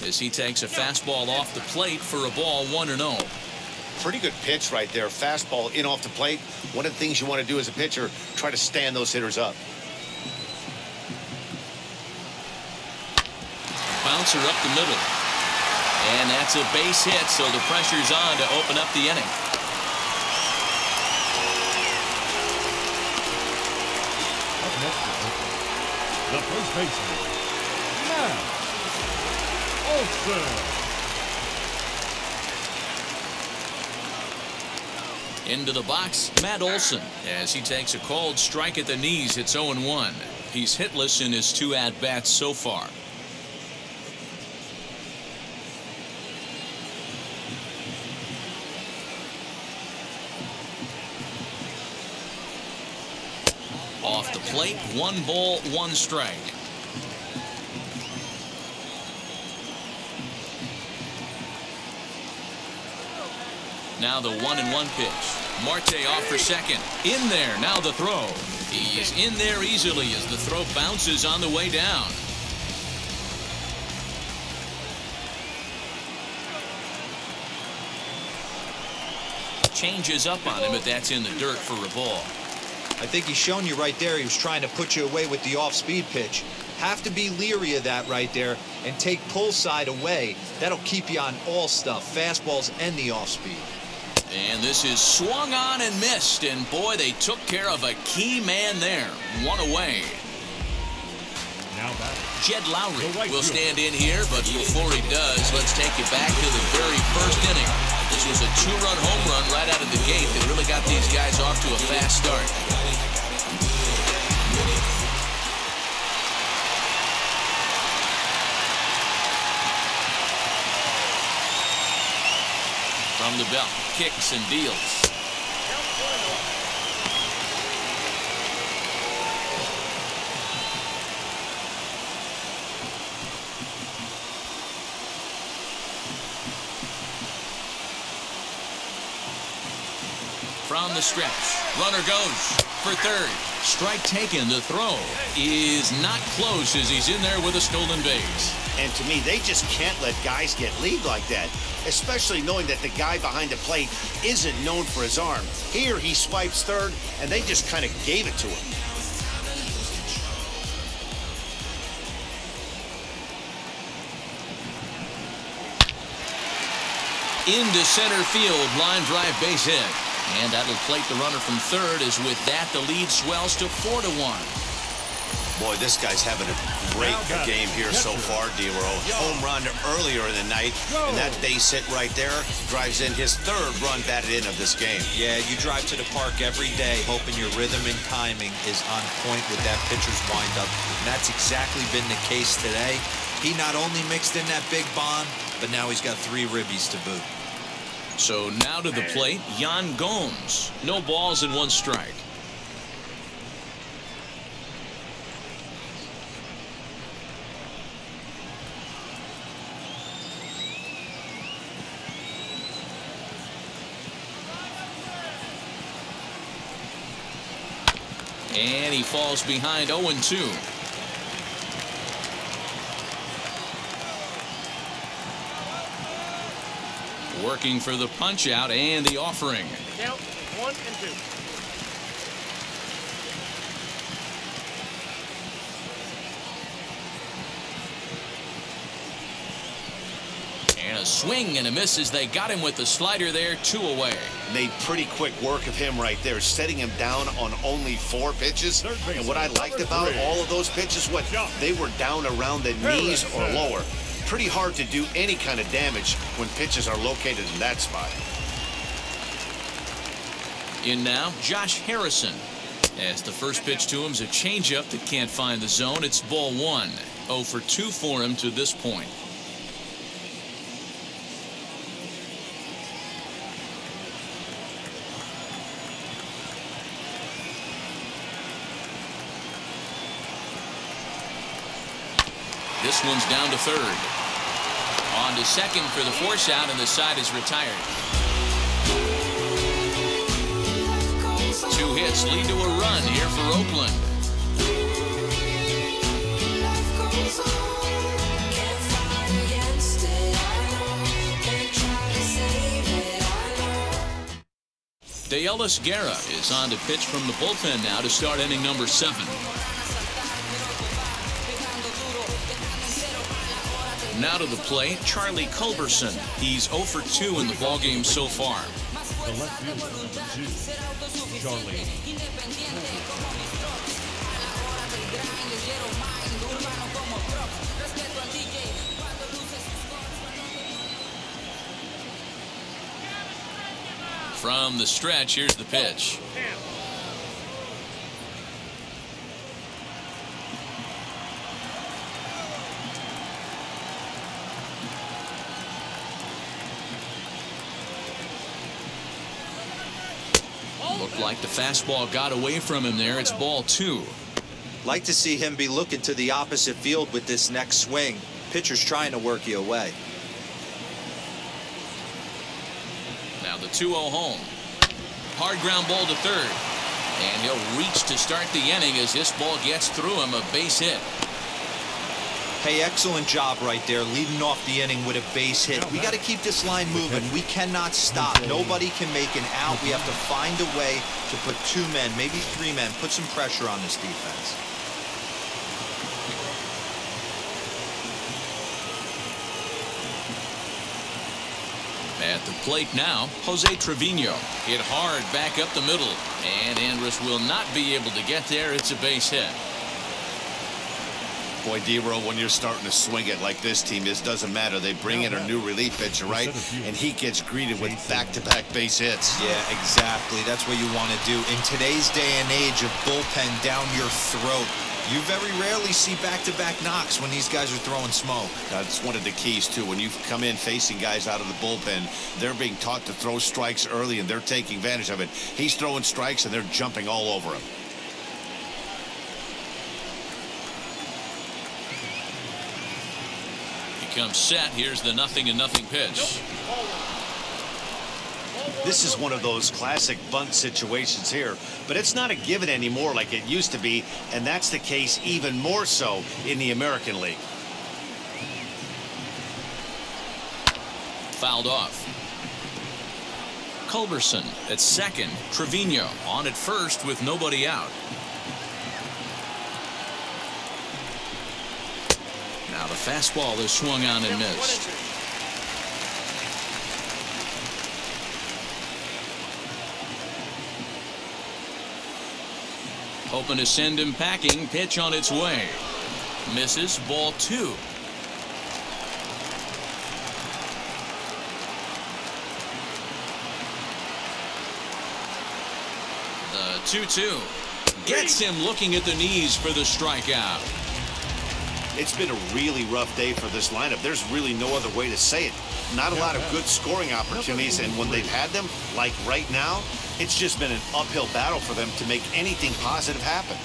As he takes a fastball off the plate for a ball 1-0. Pretty good pitch right there. Fastball in off the plate. One of the things you want to do as a pitcher, try to stand those hitters up. Bouncer up the middle. And that's a base hit, so the pressure's on to open up the inning. Up next, the first baseman, Matt Olson. Into the box, Matt Olson, as he takes a called strike at the knees. It's 0-1. He's hitless in his 2 at-bats so far. Off the plate, 1 ball, 1 strike. Now the 1-1 pitch. Marte off for second. In there, now the throw. He's in there easily as the throw bounces on the way down. Changes up on him, but that's in the dirt for a ball. I think he's shown you right there. He was trying to put you away with the off-speed pitch. Have to be leery of that right there and take pull side away. That'll keep you on all stuff, fastballs and the off-speed. And this is swung on and missed. And boy, they took care of a key man there. 1 away. Now back. Jed Lowry will stand in here, but before he does, let's take you back to the very first inning. This was a 2-run home run right out of the gate that really got these guys off to a fast start. From the belt, kicks and deals. From the stretch, runner goes for third. Strike taken. The throw is not close as he's in there with a stolen base. And to me, they just can't let guys get lead like that, especially knowing that the guy behind the plate isn't known for his arm. Here, he swipes third, and they just kind of gave it to him. Into center field, line drive base hit. And that'll plate the runner from third, as with that, the lead swells to 4-1. Boy, this guy's having a great game here so far, D-Row. Home run earlier in the night, and that base hit right there drives in his third run batted in of this game. Yeah, you drive to the park every day hoping your rhythm and timing is on point with that pitcher's windup, and that's exactly been the case today. He not only mixed in that big bomb, but now he's got 3 ribbies to boot. So now to the plate, Yan Gomes. No balls and 1 strike. And he falls behind 0-2. Working for the punch out and the offering. Count 1 and 2. And a swing and a miss as they got him with the slider there, 2 away. Made pretty quick work of him right there, setting him down on only 4 pitches. And what I liked about all of those pitches, they were down around the knees or lower. Pretty hard to do any kind of damage when pitches are located in that spot. In now, Josh Harrison. As the first pitch to him is a changeup that can't find the zone. It's ball 1. 0 for 2 for him to this point. This one's down to third. On to second for the force out, and the side is retired. 2 hits lead to a run here for Oakland. Deolis Guerra is on to pitch from the bullpen now to start inning number 7. Now to the plate, Charlie Culberson. He's 0 for 2 in the ballgame so far. The left fielder, number 2, Charlie. From the stretch, here's the pitch. Looked like the fastball got away from him there. It's ball 2. Like to see him be looking to the opposite field with this next swing. Pitcher's trying to work you away. Now the 2-0 home. Hard ground ball to third. And he'll reach to start the inning as this ball gets through him, a base hit. Hey, excellent job right there, leading off the inning with a base hit. We got to keep this line moving. We cannot stop. Nobody can make an out. We have to find a way to put 2 men, maybe 3 men, put some pressure on this defense. At the plate now, Jose Trevino. Hit hard back up the middle. And Andrus will not be able to get there. It's a base hit. Boy, D-Row, when you're starting to swing it like this team is, doesn't matter. They bring in a new relief pitcher, right? And he gets greeted with back-to-back base hits. Yeah, exactly. That's what you want to do. In today's day and age of bullpen down your throat, you very rarely see back-to-back knocks when these guys are throwing smoke. That's one of the keys, too. When you come in facing guys out of the bullpen, they're being taught to throw strikes early, and they're taking advantage of it. He's throwing strikes, and they're jumping all over him. Comes set. Here's the 0-0 pitch. This is one of those classic bunt situations here, but it's not a given anymore like it used to be, and that's the case even more so in the American League. Fouled off. Culberson at second. Trevino on at first with nobody out. Now the fastball is swung on and missed. Hoping to send him packing. Pitch on its way. Misses. Ball 2. The 2-2. Gets him looking at the knees for the strikeout. It's been a really rough day for this lineup. There's really no other way to say it. Not a lot of good scoring opportunities, and when they've had them, like right now, it's just been an uphill battle for them to make anything positive happen.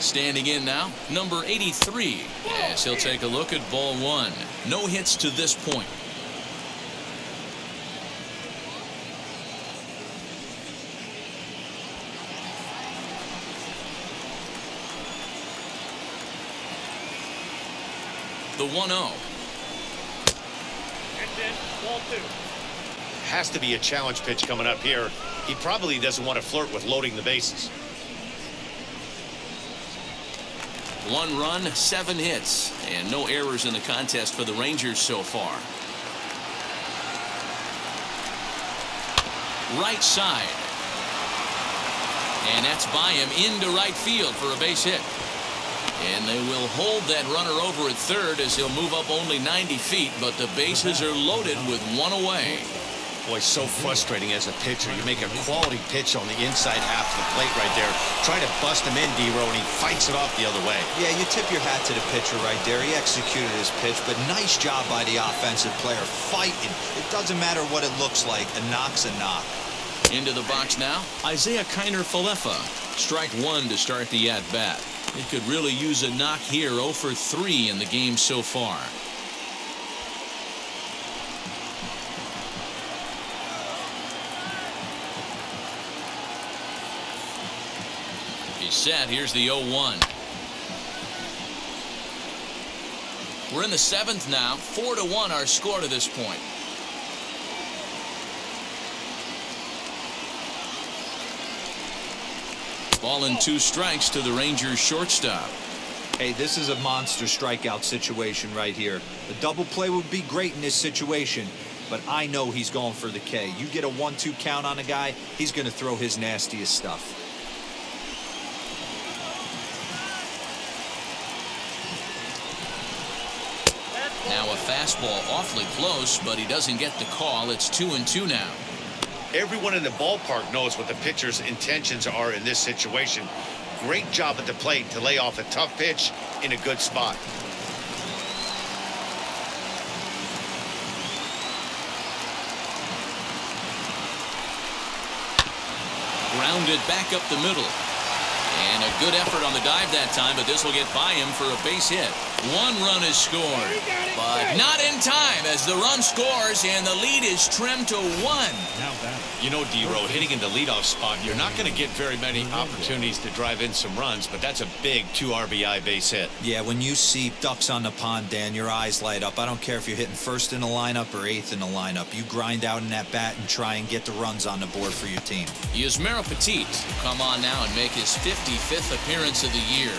Standing in now, number 83, as he'll take a look at ball 1. No hits to this point. The 1-0. And then ball 2. Has to be a challenge pitch coming up here. He probably doesn't want to flirt with loading the bases. 1 run, 7 hits, and no errors in the contest for the Rangers so far. Right side. And that's by him into right field for a base hit. And they will hold that runner over at third as he'll move up only 90 feet, but the bases are loaded with 1 away. Boy, so frustrating as a pitcher. You make a quality pitch on the inside half of the plate right there. Try to bust him in, D-Row, and he fights it off the other way. Yeah, you tip your hat to the pitcher right there. He executed his pitch, but nice job by the offensive player fighting. It doesn't matter what it looks like. A knock's a knock. Into the box now, Isaiah Kiner-Falefa. Strike 1 to start the at-bat. It could really use a knock here. 0 for 3 in the game so far. He's set. Here's the 0-1. We're in the 7th now. 4-1 our score to this point. Ball and 2 strikes to the Rangers shortstop. Hey, this is a monster strikeout situation right here. A double play would be great in this situation, but I know he's going for the K. You get a 1-2 count on a guy, he's going to throw his nastiest stuff. Now a fastball awfully close, but he doesn't get the call. It's 2-2 now. Everyone in the ballpark knows what the pitcher's intentions are in this situation. Great job at the plate to lay off a tough pitch in a good spot. Grounded back up the middle. And a good effort on the dive that time, but this will get by him for a base hit. 1 run is scored, but not in time as the run scores and the lead is trimmed to 1. You know, D-Row, hitting in the leadoff spot, you're not going to get very many opportunities to drive in some runs, but that's a big 2 RBI base hit. Yeah, when you see ducks on the pond, Dan, your eyes light up. I don't care if you're hitting first in the lineup or 8th in the lineup. You grind out in that bat and try and get the runs on the board for your team. Yusmeiro Petit will come on now and make his 55th appearance of the year.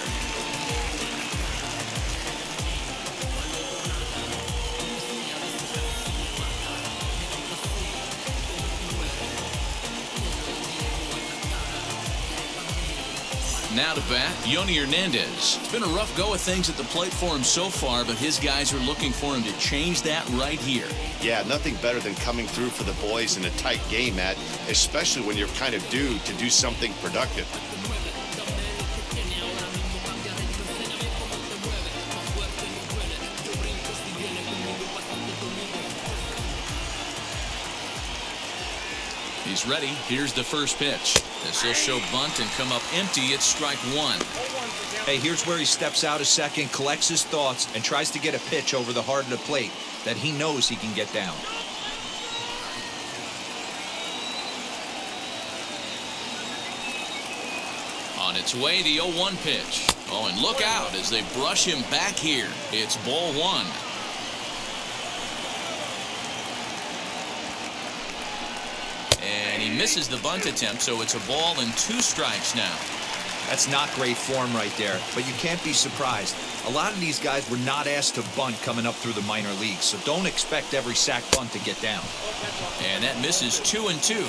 Now to bat, Yoni Hernandez. It's been a rough go of things at the plate for him so far, but his guys are looking for him to change that right here. Yeah, nothing better than coming through for the boys in a tight game, Matt, especially when you're kind of due to do something productive. He's ready. Here's the first pitch. This will show bunt and come up empty. It's strike 1. Hey, here's where he steps out a second, collects his thoughts, and tries to get a pitch over the heart of the plate that he knows he can get down. On its way, the 0-1 pitch. Oh, and look out as they brush him back here. It's ball 1. And he misses the bunt attempt, so it's a ball and 2 strikes now. That's not great form right there, but you can't be surprised. A lot of these guys were not asked to bunt coming up through the minor leagues, so don't expect every sac bunt to get down. And that misses 2-2.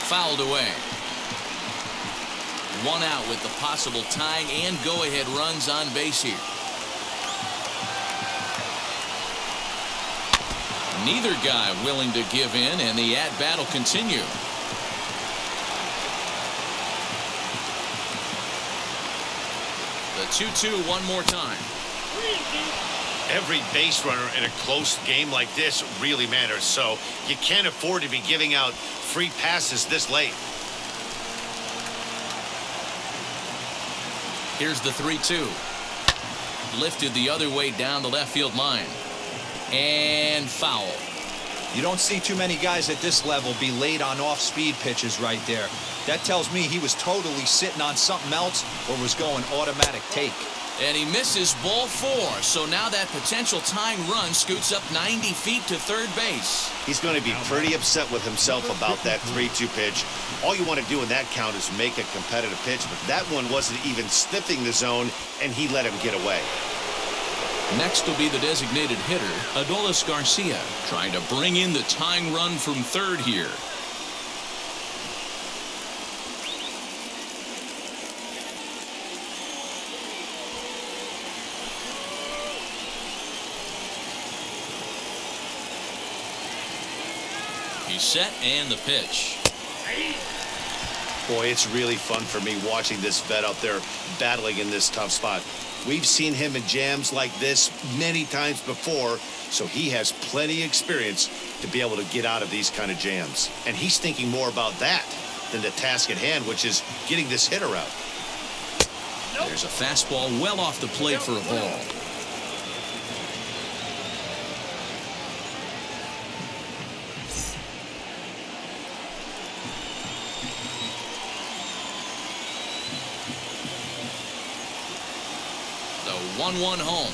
Fouled away. One out with the possible tying and go-ahead runs on base here. Neither guy willing to give in, and the at-bat will continue. The 2-2 one more time. Every base runner in a close game like this really matters, so you can't afford to be giving out free passes this late. Here's the 3-2. Lifted the other way down the left field line. And foul. You don't see too many guys at this level be late on off-speed pitches right there. That tells me he was totally sitting on something else or was going automatic take. And he misses ball 4. So now that potential tying run scoots up 90 feet to third base. He's going to be pretty upset with himself about that 3-2 pitch. All you want to do in that count is make a competitive pitch, but that one wasn't even sniffing the zone, and he let him get away. Next will be the designated hitter, Adolis Garcia, trying to bring in the tying run from third here. He's set and the pitch. Boy, it's really fun for me watching this vet out there battling in this tough spot. We've seen him in jams like this many times before, so he has plenty of experience to be able to get out of these kind of jams. And he's thinking more about that than the task at hand, which is getting this hitter out. There's a fastball well off the plate for a ball. The 1-1 home.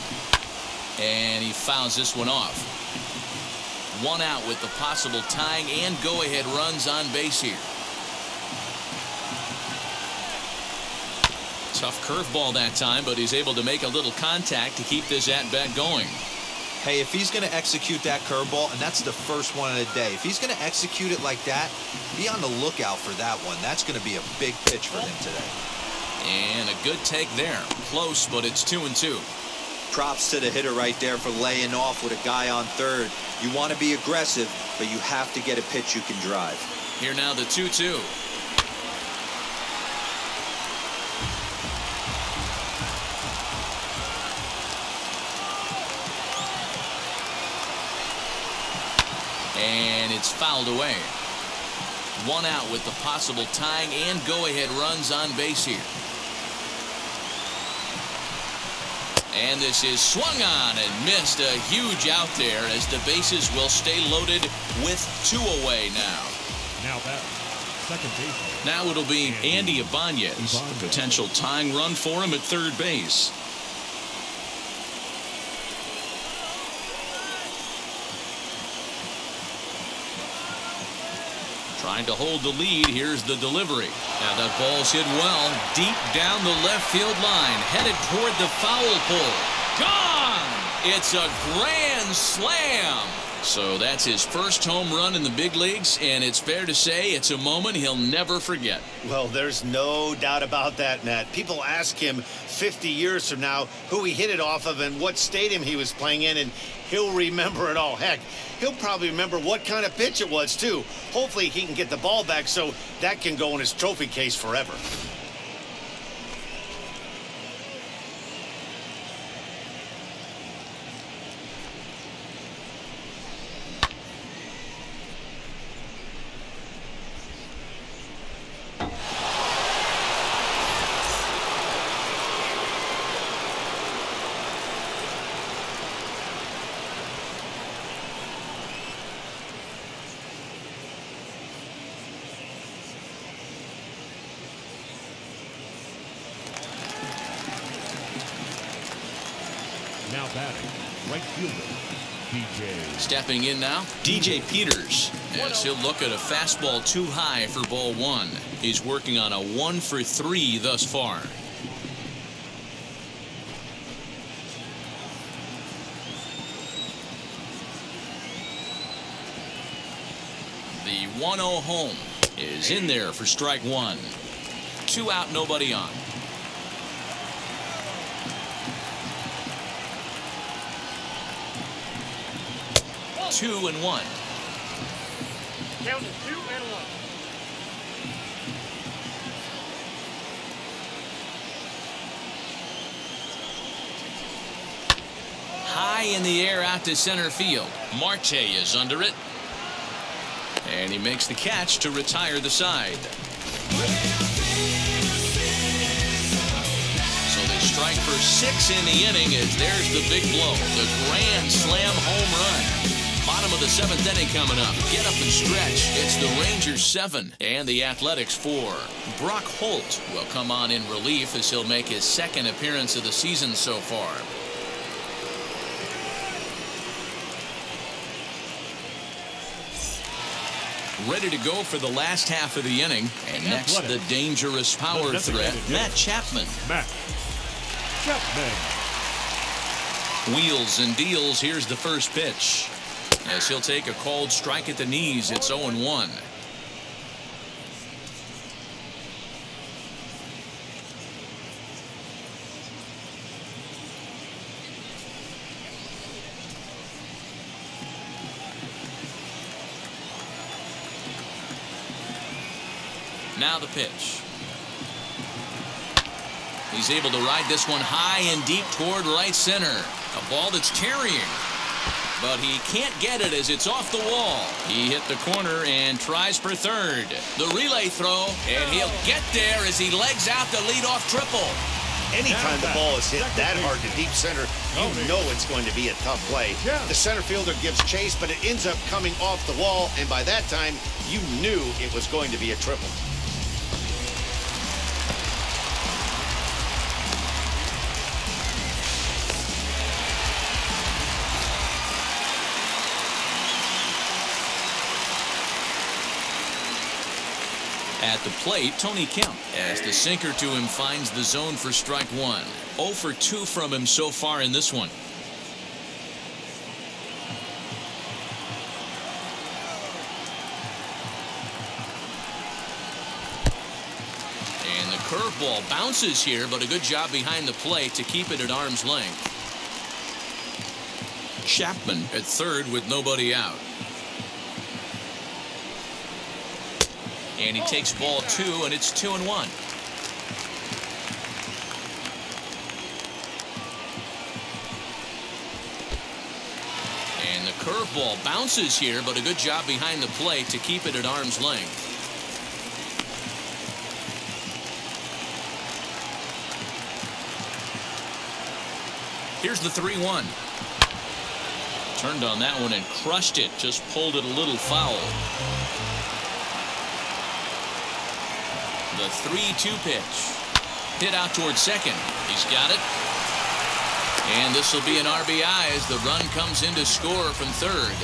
And he fouls this one off. One out with the possible tying and go-ahead runs on base here. Tough curveball that time, but he's able to make a little contact to keep this at-bat going. Hey, if he's going to execute that curveball, and that's the first one of the day, if he's going to execute it like that, be on the lookout for that one. That's going to be a big pitch for him today. And a good take there. Close, but it's 2-2. Props to the hitter right there for laying off with a guy on third. You want to be aggressive, but you have to get a pitch you can drive. Here now the 2-2. And it's fouled away. One out with the possible tying and go-ahead runs on base here. And this is swung on and missed. A huge out there as the bases will stay loaded with two away now. Now back, second base. Now it'll be Andy Ibanez. A potential tying run for him at third base. Trying to hold the lead. Here's the delivery. Now that ball's hit well deep down the left field line, headed toward the foul pole. Gone! It's a grand slam. So that's his first home run in the big leagues, and it's fair to say it's a moment he'll never forget. Well, there's no doubt about that, Matt. People ask him 50 years from now who he hit it off of and what stadium he was playing in, and he'll remember it all. Heck, he'll probably remember what kind of pitch it was, too. Hopefully he can get the ball back so that can go in his trophy case forever. Now batting, right fielder, DJ. Stepping in now, DJ Peters, as he'll look at a fastball too high for ball one. He's working on a 1 for 3 thus far. The 1-0 home is in there for strike one. 2 out, nobody on. Two and one. Count is 2 and 1. High in the air out to center field. Marte is under it. And he makes the catch to retire the side. So they strike for 6 in the inning as there's the big blow. The grand slam home run. Bottom of the 7th inning coming up. Get up and stretch. It's the Rangers 7 and the Athletics 4. Brock Holt will come on in relief as he'll make his 2nd appearance of the season so far. Ready to go for the last half of the inning. And next, the dangerous power threat, Matt Chapman. Matt Chapman. Wheels and deals. Here's the first pitch. As he'll take a called strike at the knees. It's 0-1. Now the pitch. He's able to ride this one high and deep toward right center. A ball that's carrying. But he can't get it as it's off the wall. He hit the corner and tries for third. The relay throw, and he'll get there as he legs out the leadoff triple. Anytime the ball is hit that hard to deep center, you know it's going to be a tough play. The center fielder gives chase, but it ends up coming off the wall, and by that time, you knew it was going to be a triple. At the plate, Tony Kemp, as the sinker to him finds the zone for strike one. 0 for 2 from him so far in this one. And the curveball bounces here, but a good job behind the plate to keep it at arm's length. Chapman at third with nobody out. And he takes ball 2, and it's 2-1. And the curveball bounces here, but a good job behind the plate to keep it at arm's length. Here's the 3-1. Turned on that one and crushed it. Just pulled it a little foul. The 3-2 pitch. Hit out towards second. He's got it. And this will be an RBI as the run comes in to score from third.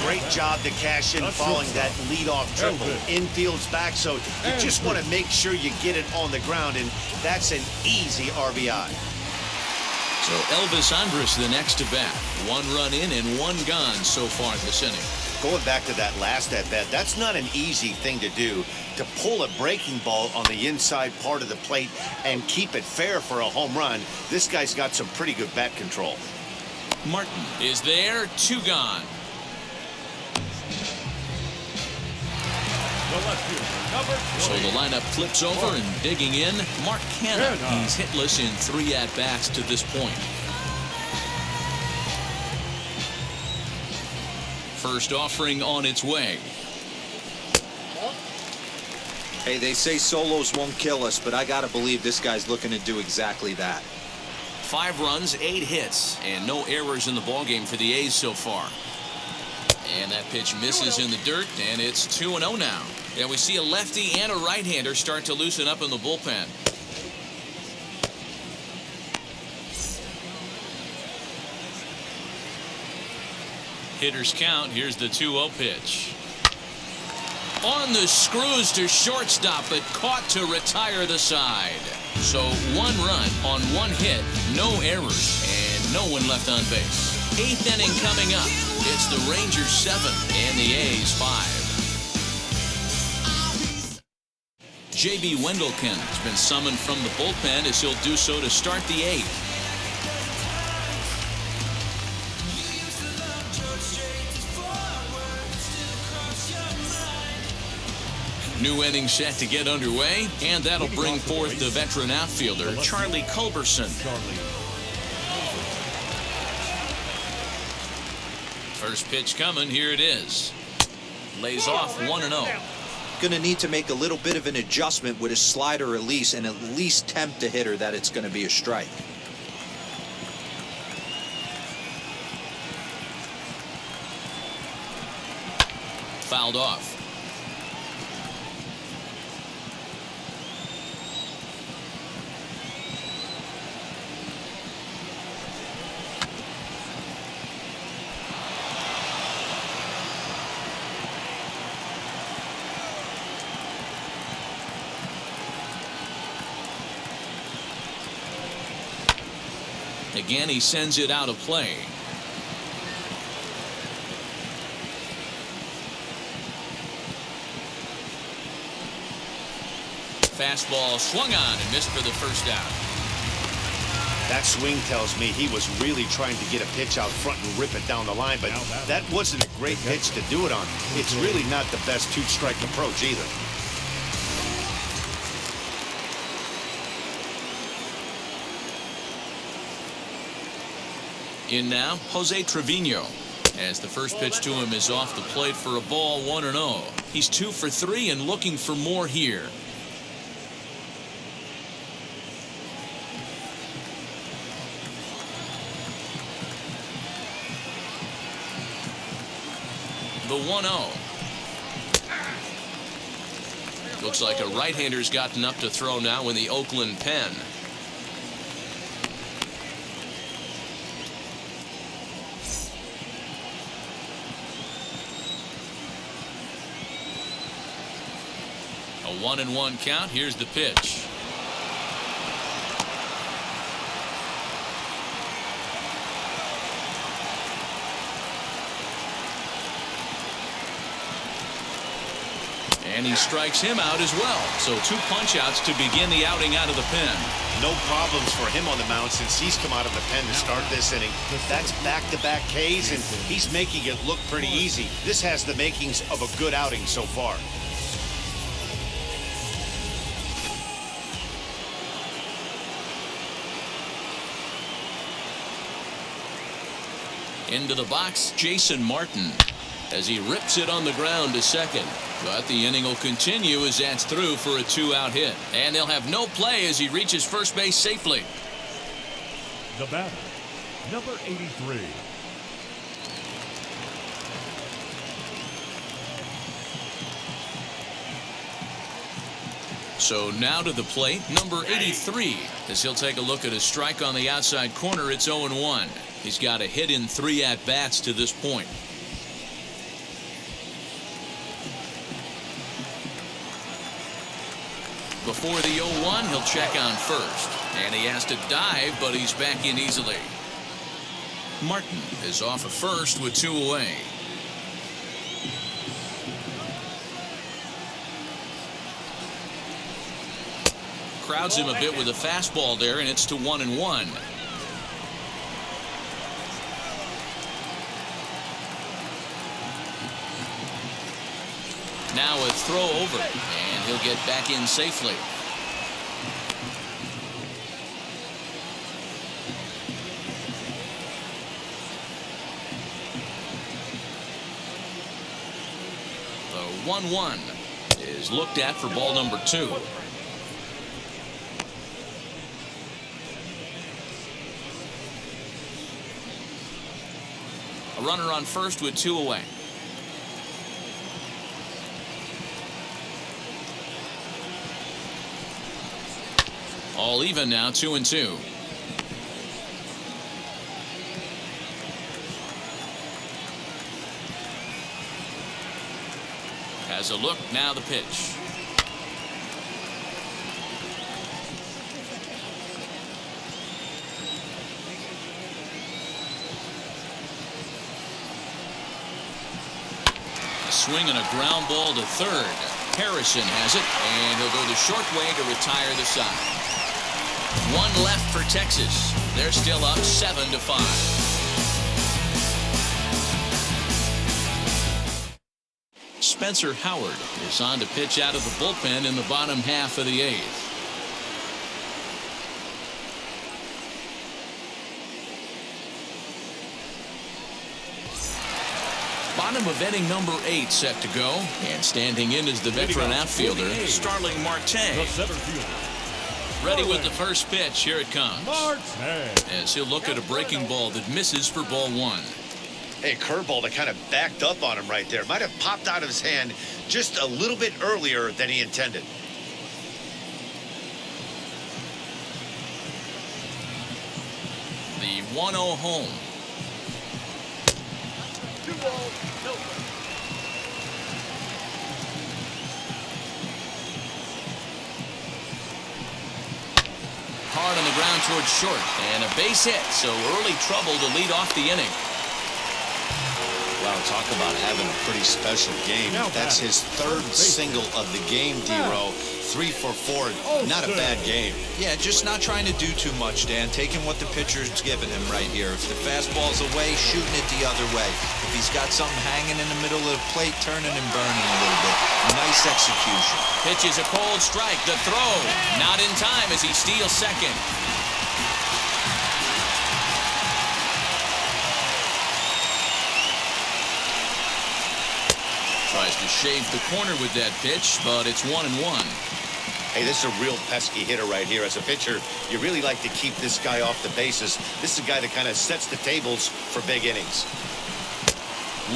Great job to cash in following that leadoff triple. Infield's back, so you just want to make sure you get it on the ground, and that's an easy RBI. So Elvis Andrus the next to bat. 1 run in and 1 gone so far this inning. Going back to that last at-bat, that's not an easy thing to do, to pull a breaking ball on the inside part of the plate and keep it fair for a home run. This guy's got some pretty good bat control. Martin is there, 2 gone. So the lineup flips over and digging in, Mark Canha. He's hitless in 3 at-bats to this point. First offering on its way. Hey, they say solos won't kill us, but I gotta believe this guy's looking to do exactly that. 5 runs, 8 hits, and no errors in the ballgame for the A's so far. And that pitch misses in the dirt, and it's 2-0 now. And we see a lefty and a right-hander start to loosen up in the bullpen. Hitters count. Here's the 2-0 pitch. On the screws to shortstop, but caught to retire the side. So 1 run on 1 hit, no errors, and no one left on base. 8th inning coming up. It's the Rangers 7 and the A's 5. J.B. Wendelken has been summoned from the bullpen as he'll do so to start the 8th. New inning set to get underway, and that'll bring forth the veteran outfielder, Charlie Culberson. First pitch coming, here it is. Lays off 1-0. Going to need to make a little bit of an adjustment with his slider release and at least tempt the hitter that it's going to be a strike. Fouled off. Again, he sends it out of play. Fastball swung on and missed for the first out. That swing tells me he was really trying to get a pitch out front and rip it down the line, but that wasn't a great pitch to do it on. It's really not the best 2-strike approach either. In now, Jose Trevino, as the first pitch to him is off the plate for a ball, 1-0. He's 2 for 3 and looking for more here. The 1-0. Looks like a right-hander's gotten up to throw now in the Oakland pen. A 1-1 count. Here's the pitch. And he strikes him out as well. So 2 punch-outs to begin the outing out of the pen. No problems for him on the mound since he's come out of the pen to start this inning. That's back-to-back Ks, and he's making it look pretty easy. This has the makings of a good outing so far. Into the box, Jason Martin, as he rips it on the ground to second. But the inning will continue as that's through for a 2-out hit. And they'll have no play as he reaches first base safely. The batter, number 83. So now to the plate, number 83, as he'll take a look at a strike on the outside corner. It's 0-1. He's got a hit in 3 at-bats to this point. Before the 0-1, he'll check on first. And he has to dive, but he's back in easily. Martin is off of first with 2 away. Crowds him a bit with a fastball there, and it's to 1-1. Now a throw over, and he'll get back in safely. The 1-1 is looked at for ball number 2. A runner on first with 2 away. All even now, 2-2. Has a look, now the pitch. A swing and a ground ball to third. Harrison has it, and he'll go the short way to retire the side. One left for Texas. They're still up 7-5. Spencer Howard is on to pitch out of the bullpen in the bottom half of the eighth. Bottom of inning number 8 set to go, and standing in is the veteran outfielder Starling Marte. The center fielder. Ready with the first pitch. Here it comes. Marte. As he'll look at a breaking ball that misses for ball 1. Hey, curveball that kind of backed up on him right there. Might have popped out of his hand just a little bit earlier than he intended. The 1-0 home. 2-0, Hard on the ground towards short, and a base hit, so early trouble to lead off the inning. Wow, talk about having a pretty special game. That's his third single of the game, D-Row. 3 for 4. Not a bad game. Yeah, just not trying to do too much, Dan. Taking what the pitcher's giving him right here. If the fastball's away, shooting it the other way. If he's got something hanging in the middle of the plate, turning and burning a little bit. Nice execution. Pitch is a cold strike. The throw not in time as he steals second. Tries to shave the corner with that pitch, but it's 1-1. Hey, this is a real pesky hitter right here. As a pitcher, you really like to keep this guy off the bases. This is a guy that kind of sets the tables for big innings.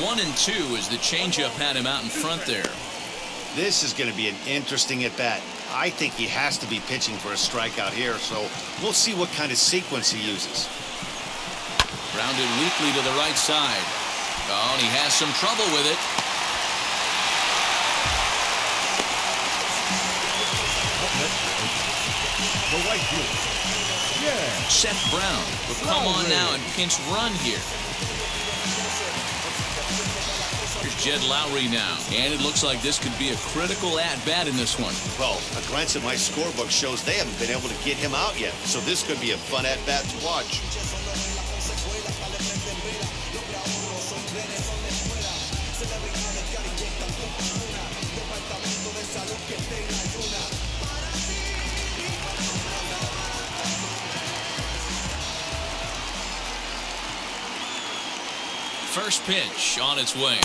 1-2 as the changeup had him out in front there. This is going to be an interesting at-bat. I think he has to be pitching for a strikeout here, so we'll see what kind of sequence he uses. Grounded weakly to the right side. Oh, and he has some trouble with it. The right fielder. Yeah. Seth Brown will come on now and pinch run here. Here's Jed Lowry now, and it looks like this could be a critical at-bat in this one. Well, a glance at my scorebook shows they haven't been able to get him out yet, so this could be a fun at-bat to watch. First pitch on its way.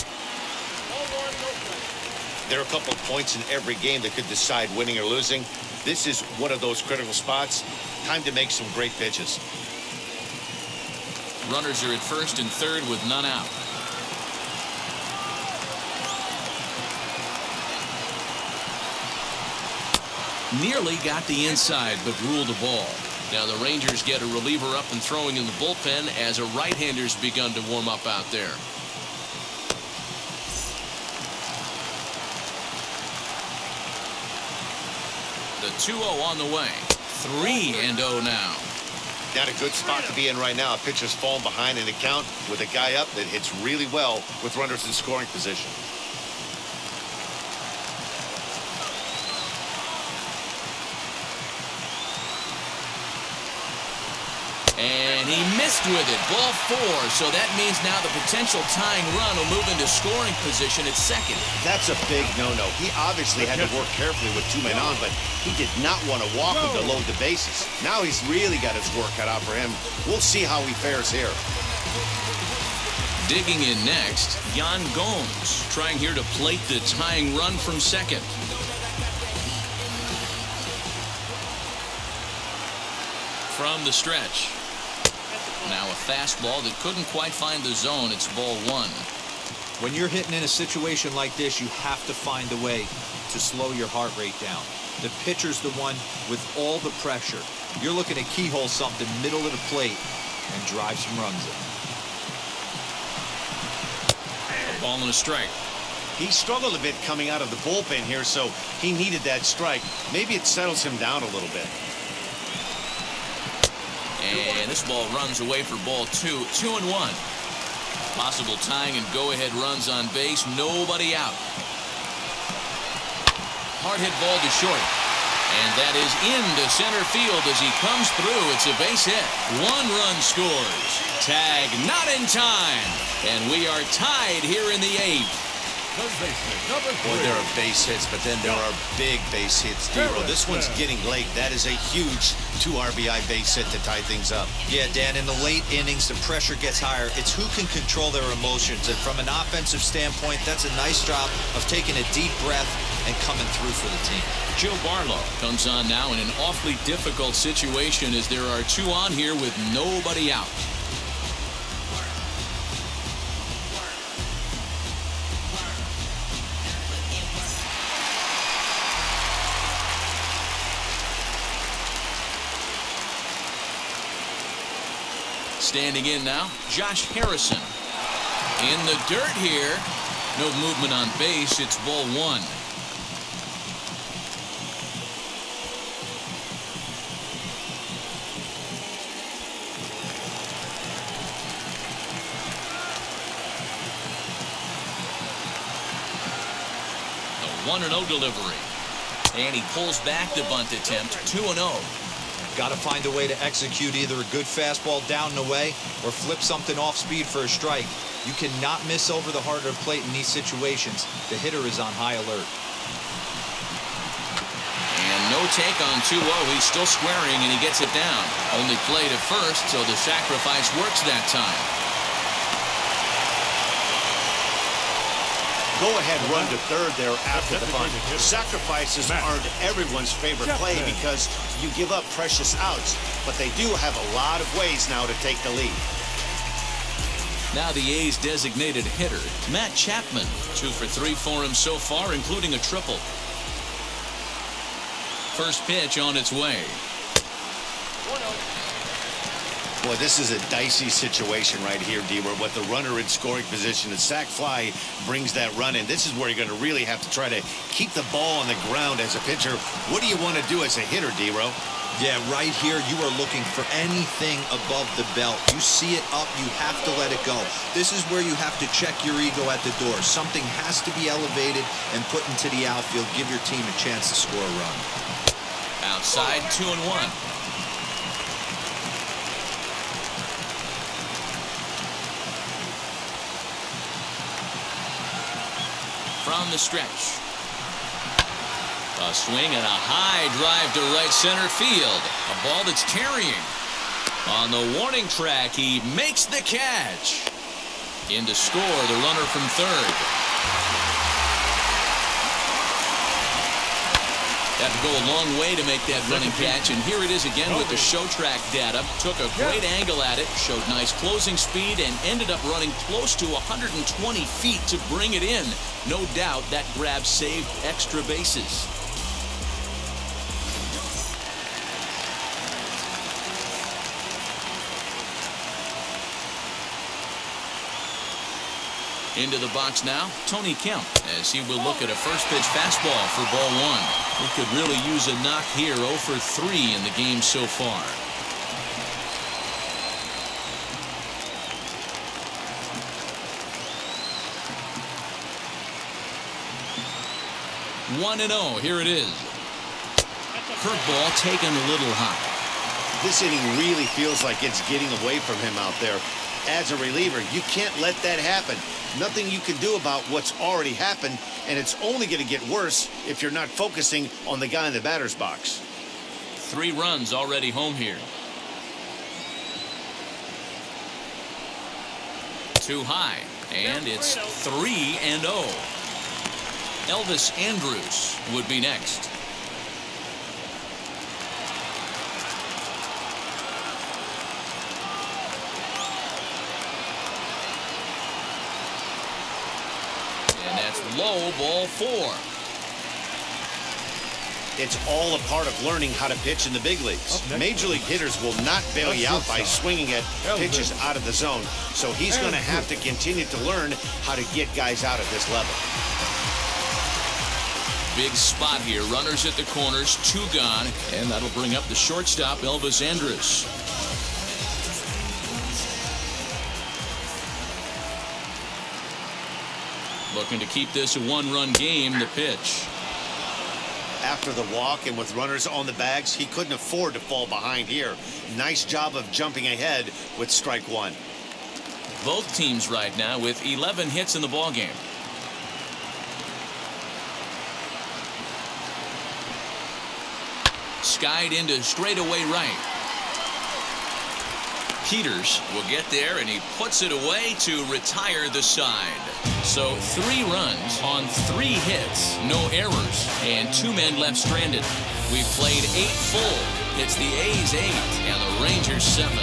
There are a couple of points in every game that could decide winning or losing. This is one of those critical spots. Time to make some great pitches. Runners are at first and third with none out. Nearly got the inside, but ruled a ball. Now the Rangers get a reliever up and throwing in the bullpen as a right-hander's begun to warm up out there. The 2-0 on the way. 3-0 now. Not a good spot to be in right now. A pitcher's falling behind in the count with a guy up that hits really well with runners in scoring position. And he missed with it. Ball 4. So that means now the potential tying run will move into scoring position at second. That's a big no-no. He obviously had to work carefully with 2 men on, but he did not want to walk him to load the bases. Now he's really got his work cut out for him. We'll see how he fares here. Digging in next, Yan Gomes, trying here to plate the tying run from second. From the stretch. Now a fastball that couldn't quite find the zone. It's ball 1. When you're hitting in a situation like this, you have to find a way to slow your heart rate down. The pitcher's the one with all the pressure. You're looking to keyhole something middle of the plate and drive some runs in. A ball and a strike. He struggled a bit coming out of the bullpen here, so he needed that strike. Maybe it settles him down a little bit. And this ball runs away for ball 2. 2-1. Possible tying and go-ahead runs on base. Nobody out. Hard hit ball to short. And that is into center field as he comes through. It's a base hit. 1 run scores. Tag not in time. And we are tied here in the 8th. Boy, there are base hits, but then there are big base hits, D-Row. This one's getting late. That is a huge 2 RBI base hit to tie things up. Yeah, Dan, in the late innings, the pressure gets higher. It's who can control their emotions. And from an offensive standpoint, that's a nice job of taking a deep breath and coming through for the team. Joe Barlow comes on now in an awfully difficult situation as there are 2 on here with nobody out. Standing in now, Josh Harrison. In the dirt here. No movement on base. It's ball 1. The 1-0 delivery. And he pulls back the bunt attempt. 2-0. Got to find a way to execute either a good fastball down and away or flip something off speed for a strike. You cannot miss over the heart of the plate in these situations. The hitter is on high alert. And no take on 2-0. He's still squaring and he gets it down. Only play to first, so the sacrifice works that time. Go-ahead run to third there after the bunt. Sacrifices aren't everyone's favorite play because you give up precious outs, but they do have a lot of ways now to take the lead. Now the A's designated hitter, Matt Chapman. 2 for 3 for him so far, including a triple. First pitch on its way. Boy, this is a dicey situation right here, D-Row. With the runner in scoring position, the sac fly brings that run in. This is where you're going to really have to try to keep the ball on the ground as a pitcher. What do you want to do as a hitter, D-Row? Yeah, right here, you are looking for anything above the belt. You see it up, you have to let it go. This is where you have to check your ego at the door. Something has to be elevated and put into the outfield. Give your team a chance to score a run. Outside, 2-1. From the stretch. A swing and a high drive to right center field. A ball that's carrying. On the warning track, he makes the catch. In to score, the runner from third. Had to go a long way to make that running catch, and here it is again with the show track data. Took a great angle at it, showed nice closing speed, and ended up running close to 120 feet to bring it in. No doubt that grab saved extra bases. Into the box now, Tony Kemp, as he will look at a first pitch fastball for ball 1. He could really use a knock here. 0 for 3 in the game so far. One and 0. Here it is. Curveball taken a little high. This inning really feels like it's getting away from him out there. As a reliever, you can't let that happen. Nothing you can do about what's already happened, and it's only going to get worse if you're not focusing on the guy in the batter's box. 3 runs already home here. Too high, and it's 3-0. Elvis Andrus would be next. And that's low, ball 4. It's all a part of learning how to pitch in the big leagues. Major league hitters will not bail you out by swinging at pitches out of the zone, so he's going to have to continue to learn how to get guys out at this level. Big spot here. Runners at the corners, 2 gone, and that'll bring up the shortstop, Andrus. Looking to keep this a 1-run game. The pitch. After the walk and with runners on the bags, he couldn't afford to fall behind here. Nice job of jumping ahead with strike 1. Both teams right now with 11 hits in the ballgame. Skied into straightaway right. Peters will get there, and he puts it away to retire the side. So 3 runs on 3 hits, no errors, and 2 men left stranded. We've played 8 full. It's the A's 8 and the Rangers 7.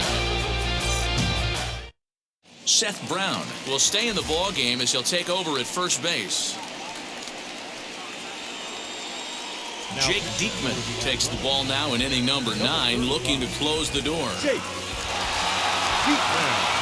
Seth Brown will stay in the ball game as he'll take over at first base. Jake Diekman takes the ball now in inning number 9, looking to close the door. Jake Diekman.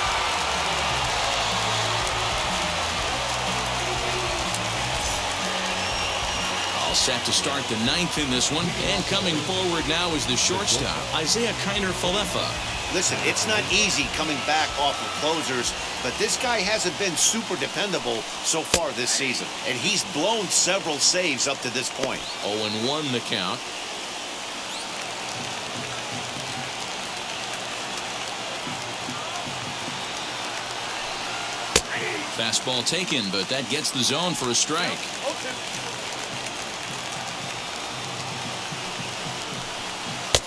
All set to start the 9th in this one, and coming forward now is the shortstop, Isaiah Kiner-Falefa. Listen, it's not easy coming back off of closers, but this guy hasn't been super dependable so far this season, and he's blown several saves up to this point. 0-1 the count. Fastball taken, but that gets the zone for a strike.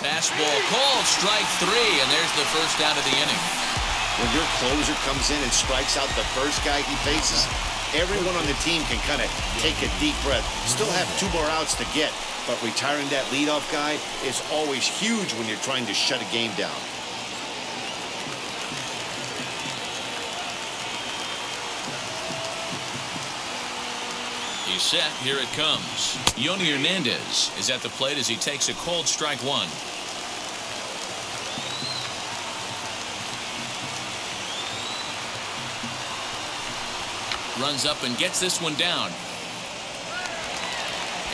Fastball called, strike 3, and there's the first out of the inning. When your closer comes in and strikes out the first guy he faces, everyone on the team can kind of take a deep breath. Still have 2 more outs to get, but retiring that leadoff guy is always huge when you're trying to shut a game down. He's set. Here it comes. Yoni Hernandez is at the plate as he takes a cold strike 1. Runs up and gets this one down.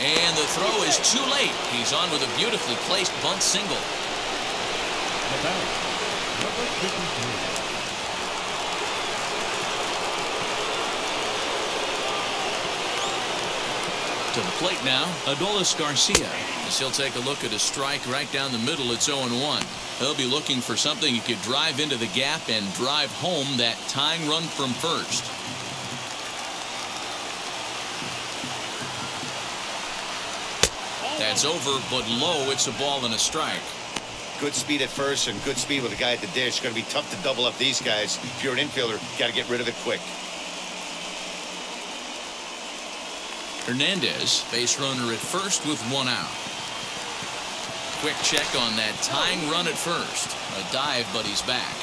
And the throw is too late. He's on with a beautifully placed bunt single. Number 53. To the plate now, Adolis Garcia, as he'll take a look at a strike right down the middle. It's 0-1. He'll be looking for something he could drive into the gap and drive home that tying run from first. That's over, but low. It's a ball and a strike. Good speed at first and good speed with the guy at the dish. Going to be tough to double up these guys. If you're an infielder, got to get rid of it quick. Hernandez, base runner at first with 1 out. Quick check on that tying run at first. A dive, but he's back.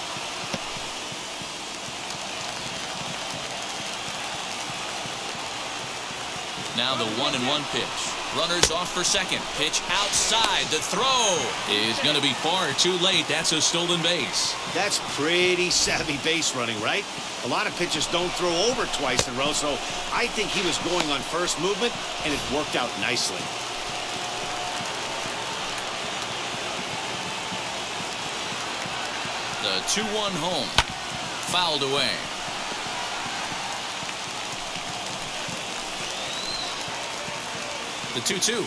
Now the 1-1 pitch. Runners off for second. Pitch outside. The throw is going to be far too late. That's a stolen base. That's pretty savvy base running, right? A lot of pitchers don't throw over twice in a row, so I think he was going on first movement, and it worked out nicely. The 2-1 home. Fouled away. The 2-2.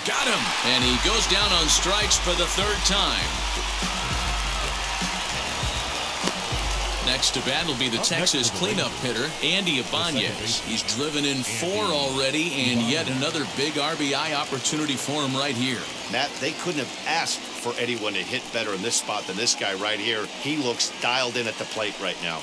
Got him. And he goes down on strikes for the 3rd time. Next to bat will be the Texas cleanup hitter, Andy Ibanez. He's driven in 4 already, and yet another big RBI opportunity for him right here. Matt, they couldn't have asked for anyone to hit better in this spot than this guy right here. He looks dialed in at the plate right now.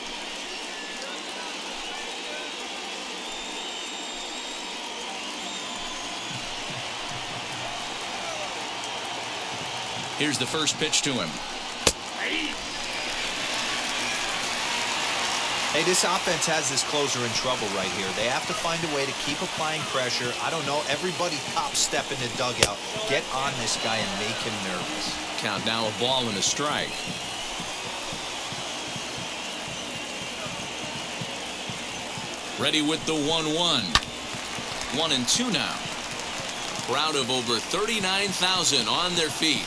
Here's the first pitch to him. Hey, this offense has this closer in trouble right here. They have to find a way to keep applying pressure. I don't know, everybody top step in the dugout. Get on this guy and make him nervous. Count now, a ball and a strike. Ready with the 1-1. 1-2 now. Crowd of over 39,000 on their feet.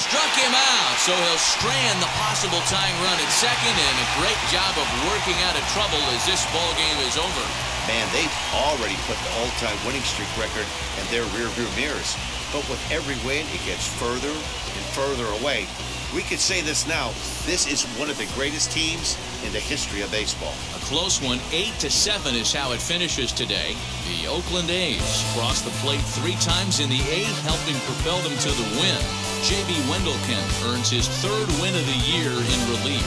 Struck him out, so he'll strand the possible tying run at second, and a great job of working out of trouble as this ball game is over. Man, they've already put the all-time winning streak record in their rearview mirrors. But with every win, it gets further and further away. We could say this now, this is one of the greatest teams in the history of baseball. A close one, 8-7 is how it finishes today. The Oakland A's crossed the plate 3 times in the 8th, helping propel them to the win. J.B. Wendelken earns his 3rd win of the year in relief.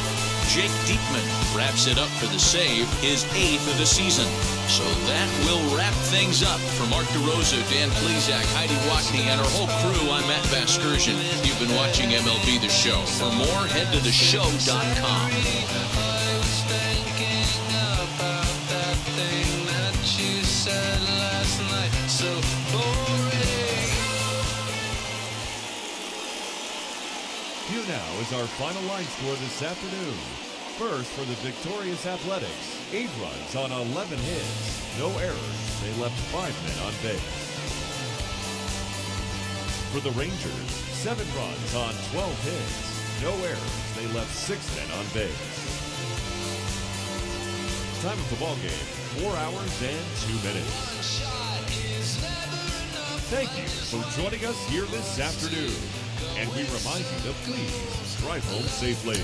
Jake Diekman wraps it up for the save, his 8th of the season. So that will wrap things up. For Mark DeRosa, Dan Plesac, Heidi Watney, and our whole crew, I'm Matt Vasgersian. You've been watching MLB The Show. For more, head to theshow.com. Here now is our final line score this afternoon. First, for the victorious Athletics, 8 runs on 11 hits, no errors. They left 5 men on base. For the Rangers, 7 runs on 12 hits, no errors. They left 6 men on base. Time of the ball game, 4 hours and 2 minutes. Thank you for joining us here this afternoon. And we remind you to please drive home safely.